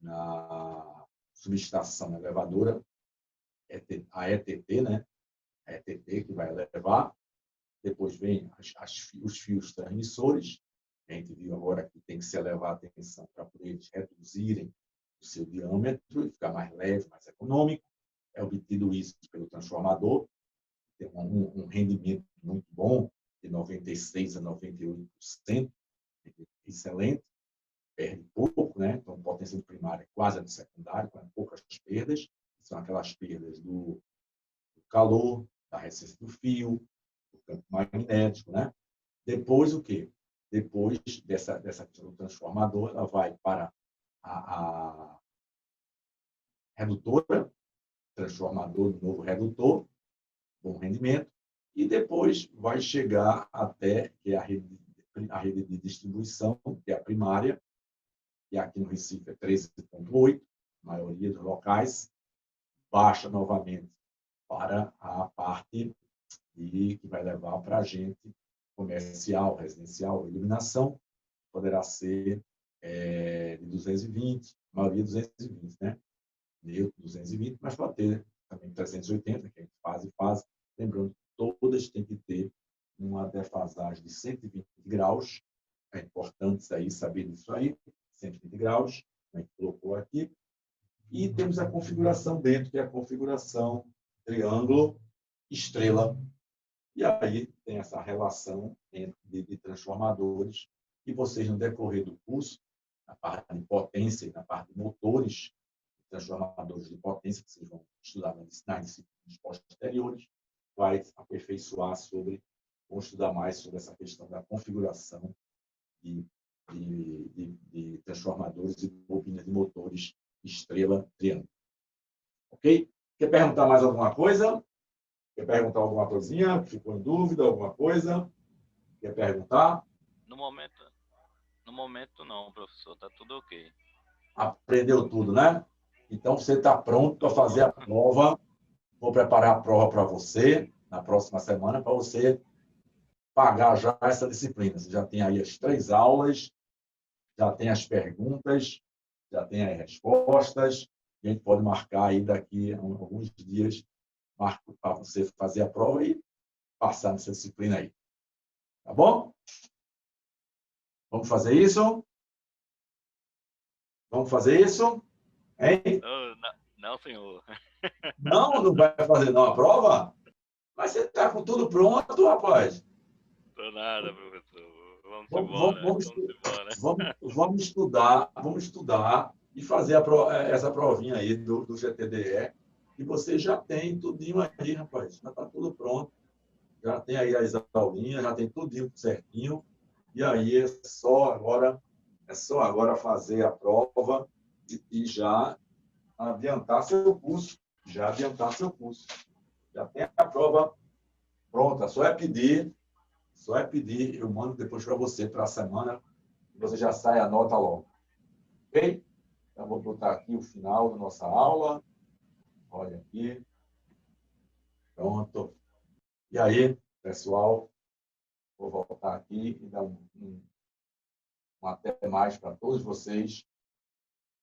na subestação elevadora, a ETT, né? A ETT que vai levar. Depois vem os fios transmissores, que a gente viu agora que tem que se elevar a tensão para poder eles reduzirem o seu diâmetro e ficar mais leve, mais econômico. É obtido isso pelo transformador, tem um rendimento muito bom, de 96% a 98%, excelente, perde pouco, né? Então, potência primária é quase a do secundário, com poucas perdas, são aquelas perdas do calor, da resistência do fio, do campo magnético, né? Depois, o quê? Depois dessa questão do transformador, ela vai para a redutora, transformador do novo redutor, bom rendimento, e depois vai chegar até que é a rede de distribuição, que é a primária, e aqui no Recife é 13,8, maioria dos locais, baixa novamente para a parte que vai levar para a gente comercial, residencial, iluminação, poderá ser de 220, maioria 220, né? Neutro 220, mas pode ter também 380, que a gente faz. Lembrando que todas têm que ter uma defasagem de 120 graus. É importante isso aí, saber disso aí. 120 graus, a gente colocou aqui. E temos a configuração dentro, que é a configuração triângulo, estrela. E aí tem essa relação de transformadores que vocês, no decorrer do curso, na parte de potência e na parte de motores, transformadores de potência, que vocês vão estudar nas disciplinas posteriores, vai aperfeiçoar vão estudar mais sobre essa questão da configuração de transformadores e bobinas de motores estrela triângulo. Ok? Quer perguntar mais alguma coisa? Quer perguntar alguma coisinha? Ficou em dúvida? Alguma coisa? Quer perguntar? No momento não, professor, tá tudo ok. Aprendeu tudo, né? Então, você está pronto para fazer a prova. Vou preparar a prova para você na próxima semana, para você pagar já essa disciplina. Você já tem aí as 3 aulas, já tem as perguntas, já tem as respostas, e a gente pode marcar aí daqui a alguns dias, marco para você fazer a prova e passar nessa disciplina aí. Tá bom? Vamos fazer isso? Vamos fazer isso? Hein? Não, senhor. Não, não vai fazer não a prova? Mas você está com tudo pronto, rapaz. Tô nada, professor. Vamos Vamos, embora. vamos estudar e fazer essa provinha aí do GTDE. E você já tem tudinho aí, rapaz. Já está tudo pronto. Já tem aí as aulinhas, já tem tudinho certinho. E aí é só agora fazer a prova e já adiantar seu curso. Já adiantar seu curso. Já tem a prova pronta. Só é pedir, eu mando depois para você, para a semana, e você já sai e anota logo. Ok? Então, vou botar aqui o final da nossa aula. Olha aqui. Pronto. E aí, pessoal, vou voltar aqui e dar um até mais para todos vocês.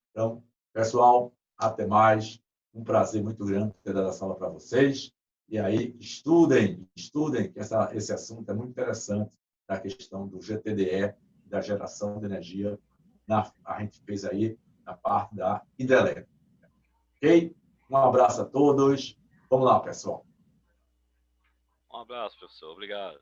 Então, pessoal, até mais. Um prazer muito grande ter dado essa aula para vocês. E aí, estudem, que esse assunto é muito interessante, da questão do GTDE, da geração de energia. A gente fez aí na parte da hidrelétrica. Ok? Um abraço a todos. Vamos lá, pessoal. Um abraço, professor. Obrigado.